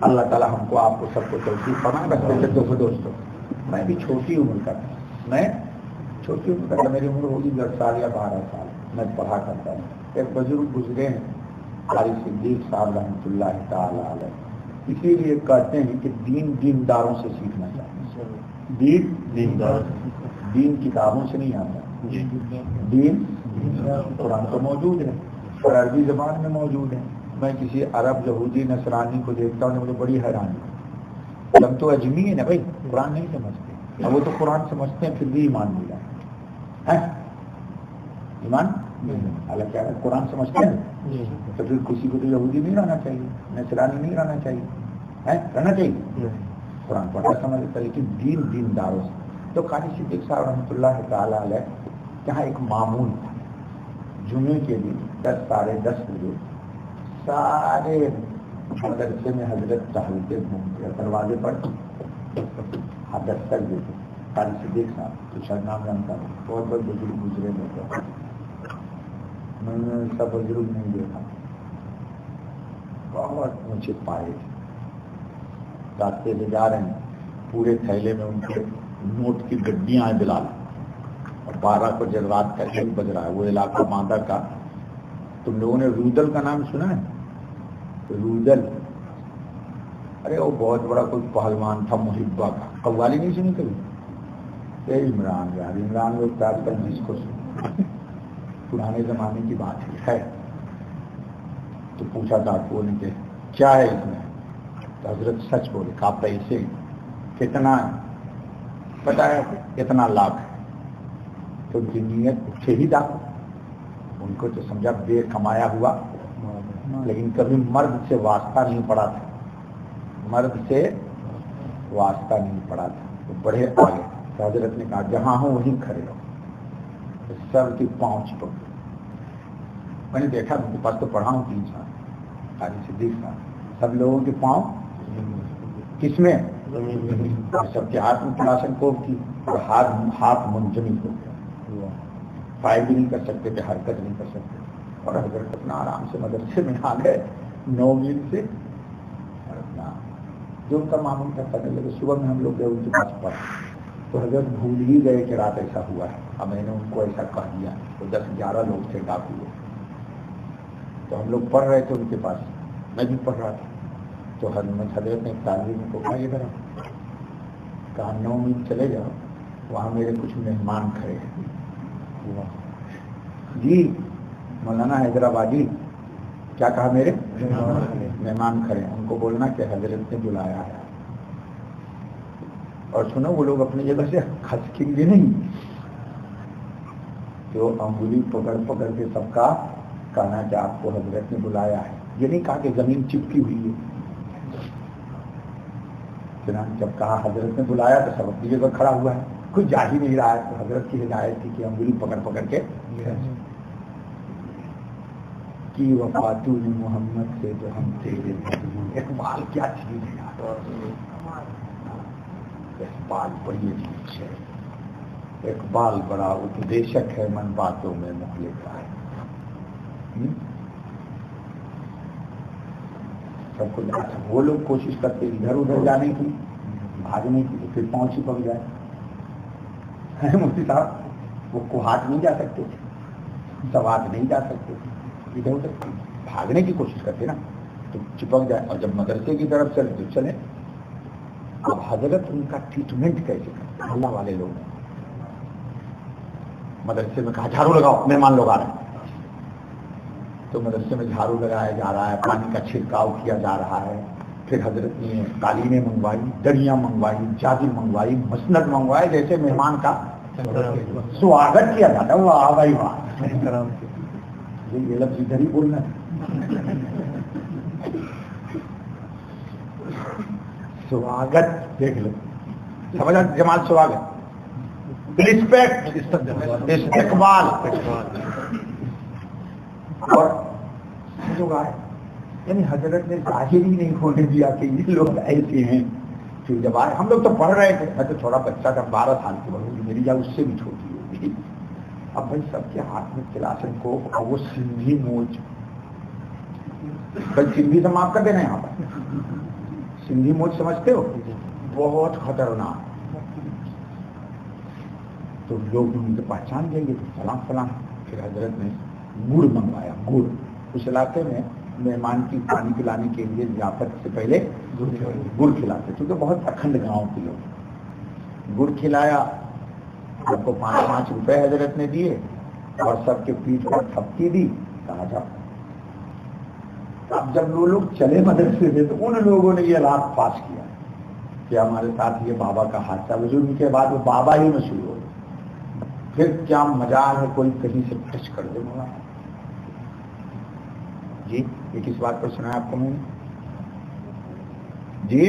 اللہ تعالیٰ ہم کو آپ کو سب کو توفیق فرمائے۔ بس میرے دوستوں، میں بھی چھوٹی عمر کا تھا، میری عمر ہوگی 10 سال یا 12 سال، میں پڑھا کرتا ہوں۔ ایک بزرگ گزرے ہیں قاری صدیق صاحب رحمۃ اللہ تعالی علیہ، اسی لیے کہتے ہیں کہ دین دینداروں سے سیکھنا چاہیے۔ دین کتابوں سے نہیں آتا، دین قرآن تو موجود ہے اور عربی زبان میں موجود ہے. میں کسی عرب یہودی نصرانی کو دیکھتا ہوں مجھے بڑی حیرانی. ہم تو اجمی ہے نا بھائی, قرآن نہیں سمجھتے, اب وہ تو قرآن سمجھتے ہیں پھر بھی ایمان نہیں لاتے ہیں. ایمان حالانکہ اگر قرآن سمجھتے ہیں تو پھر کسی کو تو یہودی نہیں رہنا چاہیے, نصرانی نہیں رہنا چاہیے, رہنا چاہیے. قرآن پڑھنا سمجھتا ہے لیکن دینداروں سے. تو قاری صدیق صاحب رحمۃ اللہ تعالیٰ علیہ یہاں ایک معمول تھا, جمعے کے لیے 10:30 بجے سارے مدرسے میں حضرت ٹہلتے گھومتے دروازے پر دستک دیتے. قاری صدیق صاحب تو شاید نام جانتا ہوں, بہت بہت بزرگ گزرے ہوتے, میں نے ایسا بزرگ نہیں دیکھا, بہت اونچے پائے تھے. راستے سے جا رہے ہیں, پورے تھیلے میں ان کے نوٹ کی گڈیاں ہیں بلال, اور 12 کو جب رات کا 1 بج رہا ہے. وہ علاقہ ماندہ کا, تم لوگوں نے رودل کا نام سنا ہے؟ رودل, ارے وہ بہت بڑا کوئی پہلوان تھا محبہ کا, قوالی نہیں سنی کبھی؟ یہ عمران یار, عمران لوگ تاج پر جس کو پرانے زمانے کی بات ہے. تو پوچھا ڈاکو نے کہ کیا ہے اس میں؟ تو حضرت سچ بولے, کہا پیسے کتنا ہے؟ پتا ہے اتنا لاکھ ہے. تو ان کی نیت اٹھے ہی ڈاکو, ان کو تو سمجھا بے کمایا ہوا, لیکن کبھی مرد سے واسطہ نہیں پڑا تھا, مرد سے واسطہ نہیں پڑا تھا. تو بڑھے آگے. تو حضرت نے کہا جہاں ہوں وہیں کھڑے رہو. سب کی پاؤں چپک. میں نے دیکھا, ان کے پاس تو پڑھا ہوں 3 سال, قاری صدیق صاحب, سب لوگوں کے پاؤں کس میں؟ سب کے ہاتھ میں کلاشن کوف کی, اور ہاتھ منجمد ہو گیا, فائل بھی نہیں کر سکتے تھے, حرکت نہیں کر سکتے. اور حضرت اپنا آرام سے مدرسے میں آ گئے 9 میل سے, اور اپنا جو ان کا معمول تھا کرنے لگے. صبح میں ہم لوگ گئے ان کے پاس پڑھا, تو حضرت بھول ہی گئے کہ رات ایسا ہوا ہے. اب میں نے ان کو ایسا کہہ دیا. تو 10-11 لوگ تھے ڈاکو لوگ. تو ہم لوگ پڑھ رہے تھے ان کے پاس, میں بھی پڑھ رہا تھا. تو حضرت نے تعلیم کو کہا, یہ ذرا کہا 9 میل چلے جاؤ, وہاں میرے کچھ مہمان کھڑے ہیں. جی مولانا حیدرآبادی, کیا کہا؟ میرے مہمان کھڑے ہیں, ان کو بولنا کہ حضرت نے بلایا ہے. اور سنو, وہ لوگ اپنی جگہ سے کھسکیں گے نہیں, جو انگلی پکڑ پکڑ کے سب کا کہنا کہ آپ کو حضرت نے بلایا ہے. یہ نہیں کہا کہ زمین چپکی ہوئی ہے. چنانچہ جب کہا حضرت نے بلایا تو سب اپنی جگہ کھڑا ہوا ہے, کوئی جا ہی نہیں رہا ہے. تو حضرت کی ہدایت تھی کہ انگلی پکڑ پکڑ کے کی وفاتو محمد سے جو ہم تیرے. اقبال کیا چیز ہے یار, اقبال بڑی چیز ہے. اقبال بڑا اپدیشک ہے, من باتوں میں مخلص ہے. سب کو جانا. وہ لوگ کوشش کرتے ادھر ادھر جانے کی, بھاگنے کی, پھر پہنچ ہی پک جائے. مفتی صاحب وہ کوہاٹ نہیں جا سکتے تھے, سوات نہیں جا سکتے تھے, ادھر ادھر بھاگنے کی کوشش کرتے نا تو چپک جائے. اور جب مدرسے کی طرف چلے تو چلے. اب حضرت ان کا ٹریٹمنٹ کیسے کرتے؟ اللہ والے لوگ مدرسے میں کہا جھاڑو لگاؤ, مہمان لوگ آ رہے ہیں. تو مدرسے میں جھاڑو لگایا جا رہا ہے, پانی کا چھڑکاؤ کیا جا رہا ہے. پھر حضرت نے قالینیں منگوائی, دریاں منگوائی, چادر منگوائی, مسند منگوائے, جیسے مہمان کا سواگت کیا جاتا ہے. وہ آ گئی وہاں, یہ لفظ ادھر ہی بولنا ہے. سواگت دیکھ لو, سمجھا جمال؟ سواگت, رسپیکٹ, استقبال. اور لوگ آئے, یعنی حضرت نے ظاہر ہی نہیں ہونے دیا کہ یہ لوگ ایسے ہیں. پھر جب آئے, ہم لوگ تو پڑھ رہے تھے, میں تو تھوڑا بچہ تھا, 12 سال کی بڑھوں, میری جا اس سے بھی چھوٹی ہوگی. اب بھائی سب کے ہاتھ میں کلاشن کو, اور وہ سندھی موچ, بھائی سندھی سے معاف کر دینا یہاں پر, سندھی موچ سمجھتے ہو, بہت خطرناک. تو لوگ ان کو پہچان جائیں گے تو سلام سلام. پھر حضرت نے گڑ منگوایا, گڑ. اس علاقے میں مہمان کی پانی پلانے کے لیے ضیافت سے پہلے گڑ کھلاتے, کیونکہ بہت اکھنڈ گاؤں کے لوگ. گڑ کھلایا, آپ کو 5-5 روپے حضرت نے دیے, اور سب کے پیٹ پر تھپکی دی، کہا جاؤ۔ اب جب وہ لوگ چلے مدرسے سے تو ان لوگوں نے یہ رات پاس کیا کہ ہمارے ساتھ یہ بابا کا حادثہ، بزرگ کے بعد وہ بابا ہی مشہور ہو گئے۔ پھر کیا مجال ہے کوئی کہیں سے ٹچ کر دے مولانا جی؟ یہ کس بات پر سنا ہے آپ کو میں نے جی؟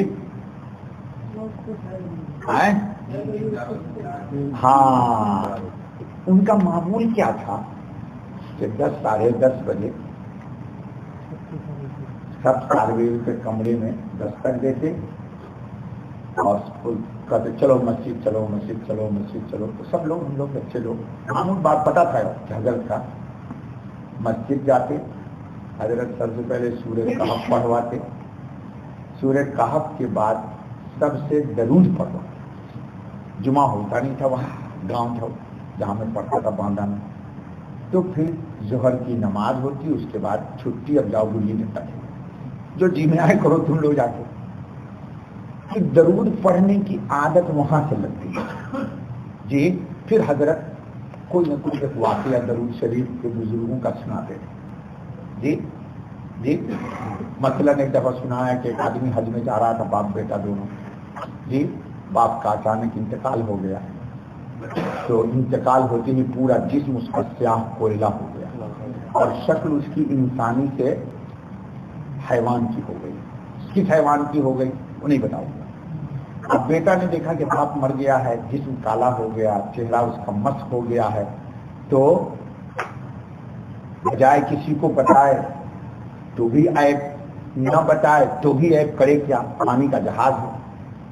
ہاں، ان کا معمول کیا تھا کہ 10 ساڑھے 10 بجے سب طالب کے کمرے میں دستک دیتے اور کہتے چلو مسجد چلو مسجد چلو مسجد چلو، تو سب لوگ ہم لوگ بچے لوگ معمول بات پتا تھا کہ حضرت کا مسجد جاتے، حضرت سب سے پہلے سورہ کہف پڑھواتے، سورہ کہف کے بعد سب سے درود پڑھواتے۔ جمعہ ہوتا نہیں تھا، وہاں گاؤں تھا جہاں میں پڑھتا تھا باندھا میں، تو پھر ظہر کی نماز ہوتی، اس کے بعد چھٹی، اب جاؤ گلی میں تک جو جی میں آئے کرو تم لوگ جا کے۔ درود پڑھنے کی عادت وہاں سے لگتی ہے جی۔ پھر حضرت کوئی نہ کوئی ایک واقعہ درود شریف کے بزرگوں کا سناتے تھے جی جی۔ مثلاً ایک دفعہ سنایا کہ ایک آدمی حج میں جا رہا تھا، باپ بیٹا دونوں جی۔ باپ کا اچانک انتقال ہو گیا، تو انتقال ہوتے ہی پورا جسم اس کا سیاہ کوئلہ ہو گیا اور شکل اس کی انسانی سے حیوان کی ہو گئی۔ کس حیوان کی ہو گئی وہ نہیں بتاؤں گا۔ اب بیٹا نے دیکھا کہ باپ مر گیا ہے، جسم کالا ہو گیا، چہرہ اس کا مسخ ہو گیا ہے، تو بجائے کسی کو بتائے تو بھی عیب، نہ بتائے تو بھی عیب، کرے کیا؟ پانی کا جہاز ہے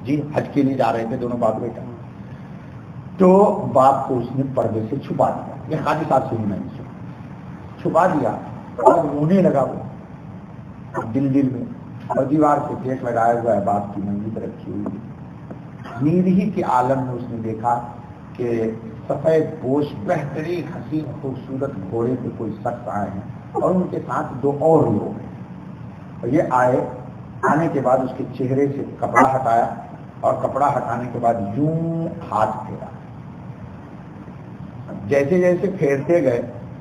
جی، حج کے لیے جا رہے تھے دونوں باپ بیٹا، تو باپ کو اس نے پردے سے چھپا دیا۔ یہ قاضی صاحب سے ہی میں نے چھپا دیا اور رونے لگا وہ دل دل میں، اور دیوار سے ٹیک لگایا ہوا ہے، باپ کی منگی پر رکھی ہوئی ہے۔ نیند ہی کے عالم میں اس نے دیکھا کہ سفید پوش بہترین حسین خوبصورت گھوڑے پہ کوئی شخص آئے ہیں اور ان کے ساتھ 2 اور لوگ ہیں، اور یہ آنے کے بعد اس کے چہرے سے کپڑا ہٹایا اور کپڑا ہٹانے کے بعد یوں ہاتھ پھیرا، جیسے جیسے پھیرتے گئے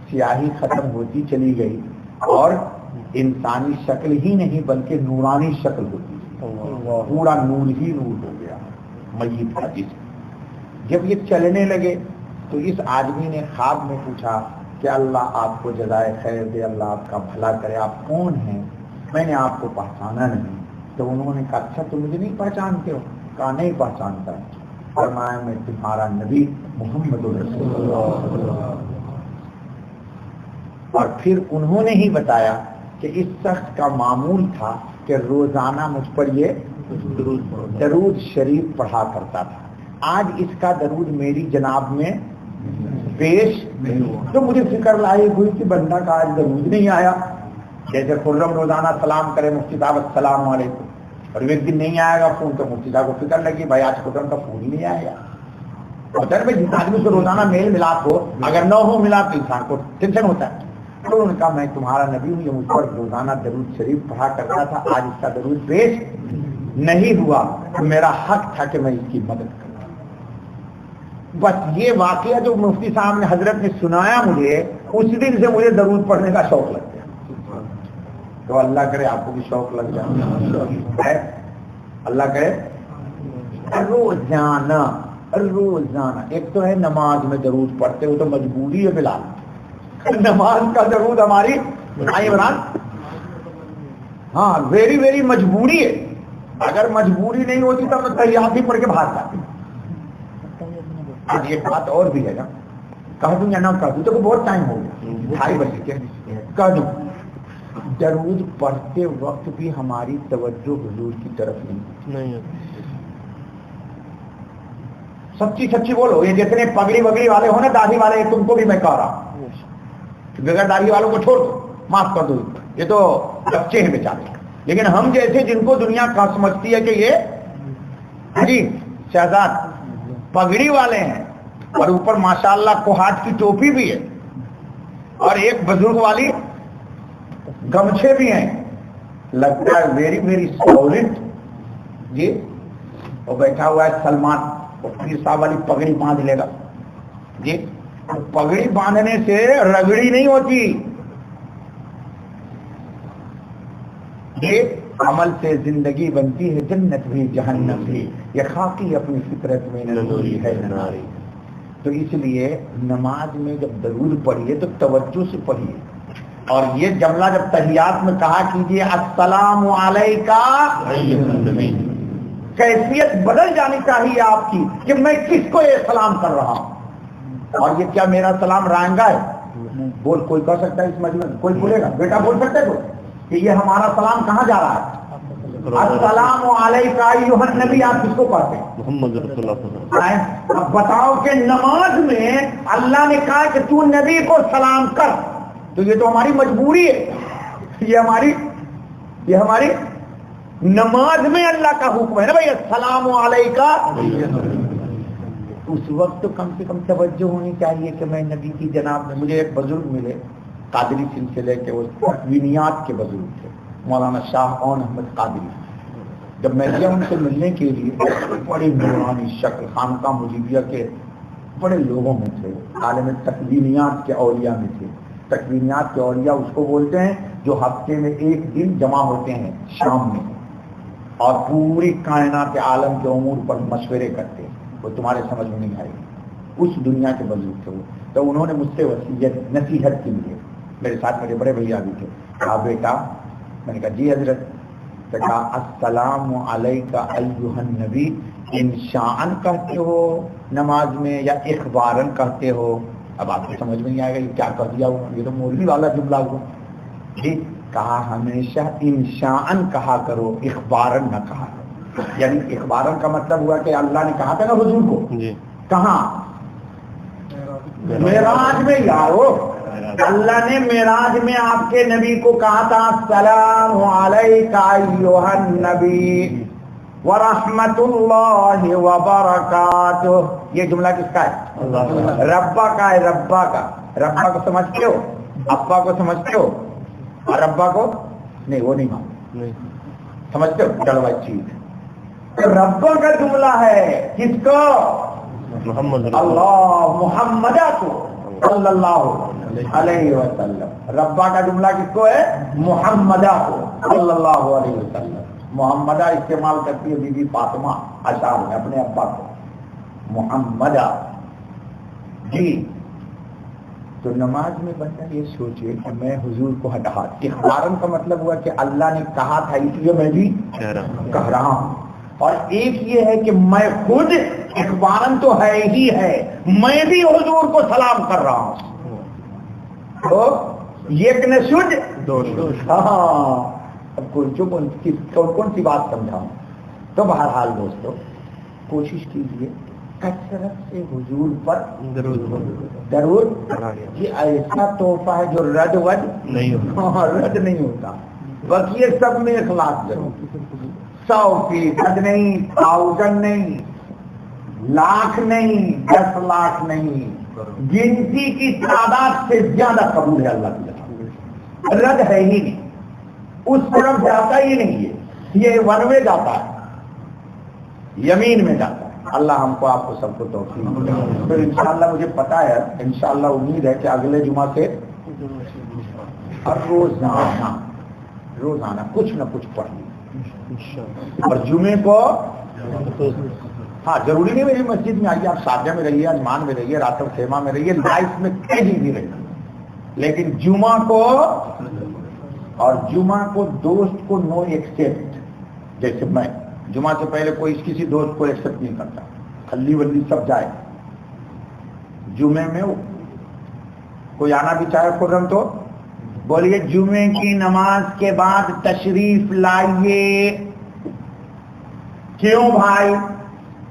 سیاہی ختم ہوتی چلی گئی اور انسانی شکل ہی نہیں بلکہ نورانی شکل ہوتی، پورا نور ہی نور ہو گیا میت کا جسم۔ جب یہ چلنے لگے تو اس آدمی نے خواب میں پوچھا کہ اللہ آپ کو جزائے خیر دے، اللہ آپ کا بھلا کرے، آپ کون ہیں؟ میں نے آپ کو پہچانا نہیں۔ تو انہوں نے کہا اچھا تم مجھے نہیں پہچانتے ہو؟ کہا نہیں پہچانتا۔ فرمایا میں تمہارا نبی محمد رسول اللہ۔ اور پھر انہوں نے ہی بتایا کہ اس شخص کا معمول تھا کہ روزانہ مجھ پر یہ درود شریف پڑھا کرتا تھا۔ آج اس کا درود میری جناب میں پیش تو مجھے فکر لائی ہوئی کہ بندہ کا آج درود نہیں آیا۔ جیسے خرم روزانہ سلام کرے مفتی صاحب السلام علیکم، اور ایک دن نہیں آئے گا فون تو مفتی صاحب کو فکر لگی بھائی آج خرم کا فون ہی نہیں آئے گا۔ ہوتا ہے جس آدمی سے روزانہ میل ملاپ ہو، اگر نہ ہو ملاپ تو انسان کو ٹینشن ہوتا ہے۔ تو انہوں نے کہا میں تمہارا نبی ہوں، یہ مجھ پر روزانہ درود شریف پڑھا کرتا تھا، آج اس کا درود پیش نہیں ہوا تو میرا حق تھا کہ میں اس کی مدد کروں۔ بس یہ واقعہ جو مفتی صاحب نے حضرت نے سنایا مجھے، اس دن سے مجھے درود پڑھنے کا شوق لگ گیا۔ تو اللہ کرے آپ کو بھی شوق لگ جائے، اللہ کرے۔ روزانہ ایک تو ہے نماز میں درود پڑھتے ہو تو مجبوری ہے بلال، نماز کا درود ہماری عمران ہاں ویری ویری مجبوری ہے۔ اگر مجبوری نہیں ہوتی تو میں تحیات ہی پڑھ کے بھاگ جاتی۔ آج ایک بات اور بھی ہے نا، کہہ دوں یا نہ کہہ دوں، تو بہت ٹائم ہو گیا، 2:30 بجے کے کہہ دوں۔ درود پڑھتے وقت بھی ہماری توجہ حضور کی طرف نہیں، سچی سچی بولو۔ یہ جتنے پگڑی وگڑی والے ہو نا، داڑھی والے، تم کو بھی میں کہہ رہا ہوں، بغیر داڑھی والوں کو چھوڑ دو، معاف کر دو، یہ تو بچے ہیں بیچارے۔ لیکن ہم جیسے جن کو دنیا کا سمجھتی ہے کہ یہ جی شہزاد پگڑی والے ہیں، اور اوپر ماشاءاللہ کوہاٹ کی ٹوپی بھی ہے، اور ایک بزرگ والی گمچھے بھی ہیں، لگتا ہے ویری ویری سالڈ جی۔ اور بیٹھا ہوا ہے سلمان، وہ پیر صاحب والی پگڑی باندھ لے گا جی، پگڑی باندھنے سے رگڑی نہیں ہوتی، یہ عمل سے زندگی بنتی ہے، جنت بھی جہنم بھی، یہ خاکی اپنی فطرت میں نوری ہے ناری۔ تو اس لیے نماز میں جب درود پڑھیے تو توجہ سے پڑھیے، اور یہ جملہ جب تحیات میں کہا کیجیے السلام علیکہ، کیفیت بدل جانی چاہیے آپ کی کہ میں کس کو یہ سلام کر رہا ہوں، اور یہ کیا میرا سلام رائنگا ہے؟ بول کوئی کہہ سکتا ہے اس مجمع میں؟ کوئی بولے گا؟ بیٹا بول سکتے ہو کہ یہ ہمارا سلام کہاں جا رہا ہے؟ السلام علیکہ ایھا النبی، آپ کس کو کہتے ہیں؟ محمد رسول اللہ۔ اب بتاؤ کہ نماز میں اللہ نے کہا کہ تو نبی کو سلام کر، تو یہ تو ہماری مجبوری ہے، یہ ہماری نماز میں اللہ کا حکم ہے نا بھائی السلام علیکہ۔ اس وقت تو کم سے کم توجہ ہونی چاہیے کہ میں نبی کی جناب میں، مجھے ایک بزرگ ملے قادری سلسلے کے، وہ تکوینیات کے بزرگ تھے، مولانا شاہ اون احمد قادری۔ جب میں گیا ان سے ملنے کے لیے، بڑی نورانی شکل، خانقاہ مجیبیہ کے بڑے لوگوں میں تھے، عالم تکوینیات کے اولیاء میں تھے۔ تکوینیات کے اولیاء اس کو بولتے ہیں جو ہفتے میں ایک دن جمع ہوتے ہیں شام میں، اور پوری کائنات عالم کے امور پر مشورے کرتے ہیں، وہ تمہارے سمجھ میں نہیں آئے گی۔ اس دنیا کے بزرگ تھے وہ، تو انہوں نے مجھ سے نصیحت کی لیے، میرے ساتھ میرے بڑے بھیا بھی تھے، کہا بیٹا، میں نے کہا جی حضرت، تو کہا السلام علیکہ ایھا النبی انشاءن کہتے ہو نماز میں یا اخبارن کہتے ہو؟ اب آپ کو سمجھ میں نہیں آئے گا یہ کیا کہہ دیا ہوا، یہ تو مولوی والا جملہ ہوا جی۔ کہا ہمیشہ انشاءن کہا کرو، اخبارن نہ کہا کرو۔ یعنی اخبارن کا مطلب ہوا کہ اللہ نے کہا تھا نا حضور کو، کہاں؟ معراج میں یارو، اللہ نے معراج میں آپ کے نبی کو کہا تھا السلام علیکہ ایھا النبی ورحمۃ اللہ وبرکاتہ۔ یہ جملہ کس کا ہے؟ ربا کا ہے، ربا کا۔ ربا کو سمجھتے ہو؟ ابا کو سمجھتے ہو؟ اور ربا کو نہیں، وہ نہیں مانتے، سمجھتے ہو؟ چلو اچھی ہے، ربا کا جملہ ہے کس کو؟ اللہ محمد کو صلی اللہ علیہ وسلم۔ ربا کا جملہ کس کو ہے؟ محمدہ کو صلی اللہ علیہ وسلم۔ محمدہ استعمال کرتی ہے بی بی فاطمہ اشعار میں اپنے ابا کو، محمدہ جی۔ تو نماز میں بندہ یہ سوچے کہ میں حضور کو ہٹا، اخبارن کا مطلب ہوا کہ اللہ نے کہا تھا اس لیے میں بھی کہہ رہا ہوں، اور ایک یہ ہے کہ میں خود اخبارن تو ہے ہی ہے، میں بھی حضور کو سلام کر رہا ہوں، تو ایک نشد دو۔ ہاں، اب کون سی بات سمجھاؤں؟ تو بہرحال دوستو کوشش کیجیے کثرت سے حضور پر درود۔ یہ ایسا تحفہ ہے جو رد نہیں ہوتا، بس یہ سب میں اخلاص ضرور، 100% نہیں، 1000 نہیں، لاکھ نہیں، 10 لاکھ نہیں، گنتی کی تعداد سے زیادہ قبول ہے اللہ کی طرف، رد ہے ہی نہیں، اس طرف جاتا ہی نہیں ہے، یہ ون وے جاتا ہے، یمین میں جاتا ہے۔ اللہ ہم کو آپ کو سب کو توفیق دے۔ تو انشاءاللہ مجھے پتا ہے، انشاءاللہ امید ہے کہ اگلے جمعہ سے اور روزانہ کچھ نہ کچھ پڑھیے، اور جمعے کو ہاں ضروری نہیں میری مسجد میں آئیے، آپ شارجہ میں رہیے، اجمان میں رہیے، رات الخیمہ میں رہیے، لائف میں کہیں بھی رہیے، لیکن جمعہ کو، اور جمعہ کو دوست کو نو ایکسپٹ، جیسے میں جمعہ سے پہلے کوئی کسی دوست کو ایکسپٹ نہیں کرتا، کھلی ولی سب جائے، جمعے میں کوئی آنا بھی چاہے خرم تو بولیے جمعے کی نماز کے بعد تشریف لائیے۔ کیوں بھائی؟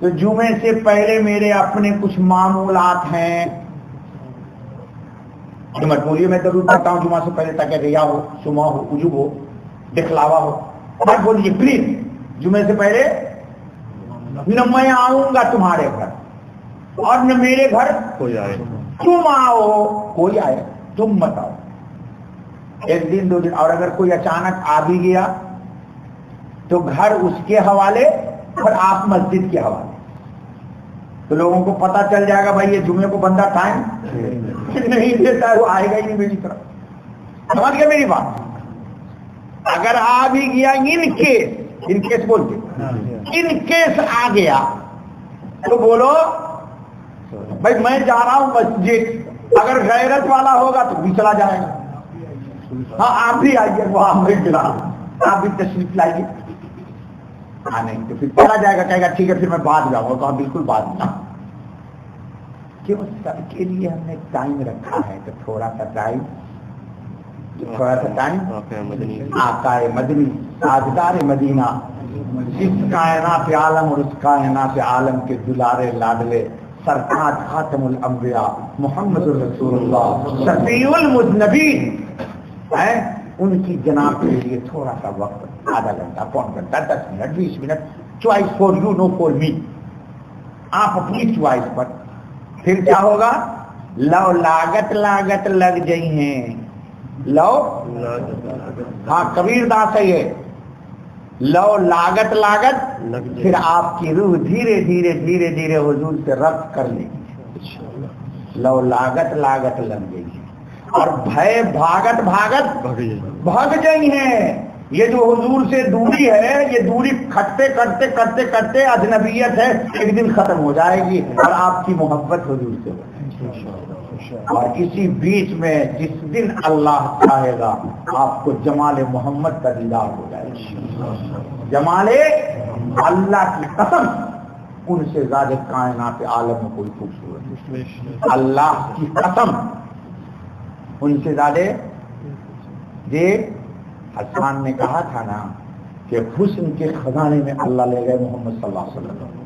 تو جمعے سے پہلے میرے اپنے کچھ معمولات ہیں، مت بولیے میں ضرور پڑھتا ہوں جمعہ سے پہلے تاکہ ریا ہو، شمع ہو، عجب ہو، دکھلاوا ہو، مت بولیے پلیز جمعے سے پہلے نہ میں آؤں گا تمہارے گھر اور نہ میرے گھر کوئی آئے، تم آؤ، کوئی آئے تم مت آؤ، ایک دن 2 دن، اور اگر کوئی اچانک آ بھی گیا تو گھر اس کے حوالے اور آپ مسجد کے حوالے، تو لوگوں کو پتا چل جائے گا بھائی یہ جمعے کو بندہ ٹائم نہیں دیتا ہے، وہ آئے گا ہی نہیں میری طرف. سمجھ گئے میری بات؟ اگر آ بھی گیا ان کیس بولتے ان کیس آ گیا تو بولو بھائی میں جا رہا ہوں مسجد، اگر غیرت والا ہوگا تو بھی چلا جائے گا. ہاں آپ بھی آئیے وہاں میں گرا، آپ بھی تشریف لائیے. ہاں نہیں تو پھر چلا جائے گا، کہے گا ٹھیک ہے پھر میں بعد جاؤں گا. تو ہم بالکل بعد میں کیوں؟ سب کے لیے ہم نے ٹائم رکھا ہے تو تھوڑا سا ٹائم آقا مدنی تاجدار مدینہ، اس کائنات عالم اور اس کائنات عالم کے دلارے لاڈلے سرکار خاتم الانبیاء محمد الرسول اللہ شفیع المذنبین ہیں، ان کی جناب کے لیے تھوڑا سا وقت، آدھا گھنٹہ، پون گھنٹہ، 10 منٹ، 20 منٹ، choice for you no for me, آپ اپنی چوائس پر. پھر کیا ہوگا؟ لو لاگت لگ جئی ہیں، لو ہاں کبیر داس ہے یہ، لو لاگت پھر آپ کی روح دھیرے دھیرے حضور سے ربط کر لے گی. لو لاگت لگ گئی ہے. اور بھے بھاگت بھاگ جئی ہیں. یہ جو حضور سے دوری ہے، یہ دوری کرتے اجنبیت ہے، ایک دن ختم ہو جائے گی اور آپ کی محبت حضور سے ہو. اور اسی بیچ میں جس دن اللہ چاہے گا آپ کو جمال محمد کا دیدار ہو جائے گا. جمال اللہ کی قسم ان سے زیادہ کائنات عالم میں کوئی خوبصورت نہیں. اللہ کی قسم ان سے زیادہ. یہ حسان نے کہا تھا نا کہ حسن کے خزانے میں اللہ لے گئے محمد صلی اللہ علیہ وسلم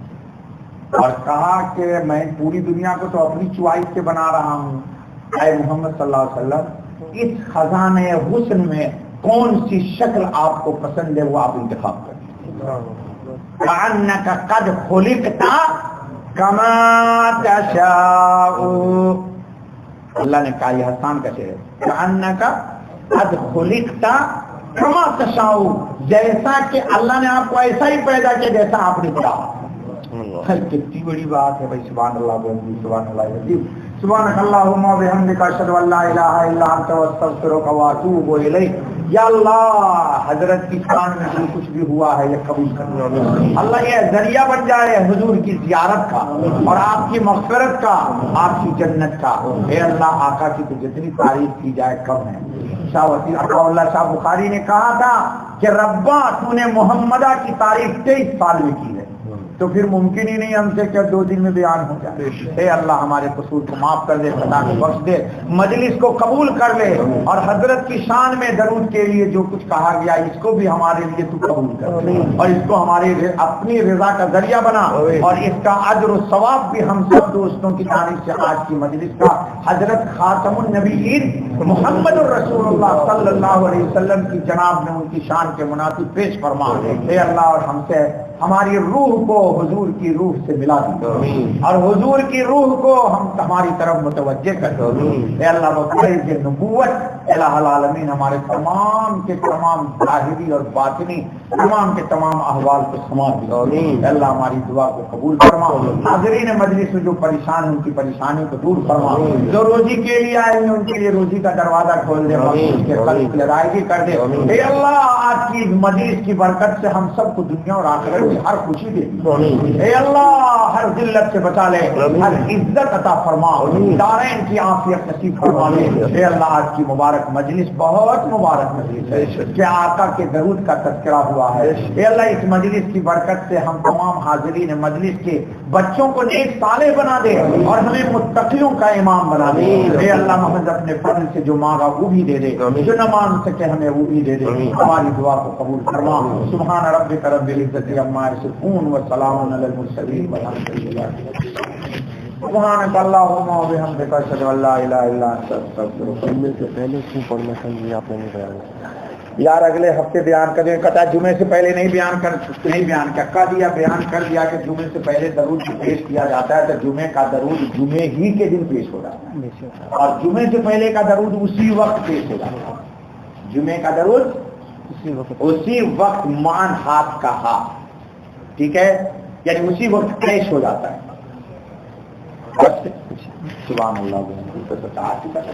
اور کہا کہ میں پوری دنیا کو تو اپنی چوائس سے بنا رہا ہوں، اے محمد صلی اللہ علیہ وسلم اس خزانے حسن میں کون سی شکل آپ کو پسند ہے وہ آپ انتخاب کریں. کأنک قد خلقت کما تشاء، اللہ نے کہا، یہ حسان کا شعر ہے، کأنک قد خلقت کما تشاء، جیسا کہ اللہ نے آپ کو ایسا ہی پیدا کیا جیسا آپ نے چاہا. کتنی بڑی بات ہے بھائی. سبحان اللہ سبحان اللہ سبحانک اللہم و بحمدک اشہد ان لا الہ الا انت استغفرک و اتوب الیک. یا اللہ حضرت کی شان میں جو کچھ بھی ہوا ہے یہ قبول کرنا، اللہ یہ ذریعہ بن جائے حضور کی زیارت کا اور آپ کی مغفرت کا، آپ کی جنت کا. اے اللہ آقا کی تو جتنی تعریف کی جائے کم ہے. شاہ وسیع عطا اللہ شاہ بخاری نے کہا تھا کہ ربا تو نے محمدہ کی تعریف 23 سال میں کی ہے، تو پھر ممکن ہی نہیں ہم سے کہ 2 دن میں بیان ہو جائے. اے اللہ ہمارے قصور کو معاف کر دے، خطا کو بخش دے، مجلس کو قبول کر لے اور حضرت کی شان میں درود کے لیے جو کچھ کہا گیا اس کو بھی ہمارے لیے تو قبول کر لے اور اس کو ہمارے اپنی رضا کا ذریعہ بنا اور اس کا اجر و ثواب بھی ہم سب دوستوں کی جانب سے آج کی مجلس کا حضرت خاتم النبیین محمد الرسول اللہ صلی اللہ علیہ وسلم کی جناب نے ان کی شان کے مناسب پیش فرما. اے اللہ اور ہم سے ہماری روح کو حضور کی روح سے ملا دی اور حضور کی روح کو ہم ہماری طرف متوجہ کر دو. اے اللہ بفیض نبوت الہ العالمین ہمارے تمام کے تمام ظاہری اور باطنی تمام کے تمام احوال کو سماعت دو. اے اللہ ہماری دعا کو قبول فرما. حاضرین مجلس میں جو پریشان ہیں ان کی پریشانی کو دور فرما. جو روزی کے لیے آئے ہیں ان کے لیے روزی کا دروازہ کھول دے، ان کے قلب کی ادائیگی کر دے. اے اللہ آج کی مجلس کی برکت سے ہم سب کو دنیا اور آخرت میں ہر خوشی دے. اے اللہ ہر ذلت سے بچا لے، ہر عزت عطا فرما، دارین کی عافیت نصیب فرما لے. اے اللہ آج کی مبارک مجلس بہت مبارک مجلس ہے کہ آقا کے درود کا تذکرہ ہوا ہے. اے اللہ اس مجلس کی برکت سے ہم تمام حاضرین مجلس کے بچوں کو نیک صالح بنا دے اور ہمیں متقیوں کا امام بنا دے. اے اللہ محمد اپنے فضل سے جو مانگا وہ بھی دے دے، جو نہ مانگ سکے ہمیں وہ بھی دے دے. ہماری دعا کو قبول فرما. سبحان ربک رب العزت عما یصفون وسلام علی المرسلین والحمد للہ. سبحانک اللہم و بحمدک اشہد ان لا الہ الا انت استغفرک. جمعے سے پہلے کیوں پڑھنا چاہیے آپ نے نہیں بیان کیا یار؟ اگلے ہفتے بیان کر دیں. کہتا جمعے سے پہلے نہیں بیان کر دیا بیان کر دیا کہ جمعے سے پہلے درود پیش کیا جاتا ہے تو جمعے کا درود جمعے ہی کے دن پیش ہو جاتا ہے اور جمعے سے پہلے کا درود اسی وقت پیش ہو جاتا ہے. جمعے کا درود اسی وقت مان ہاتھ کا ہاتھ، ٹھیک ہے، یعنی اسی وقت پیش ہو جاتا ہے. سبحان اللہ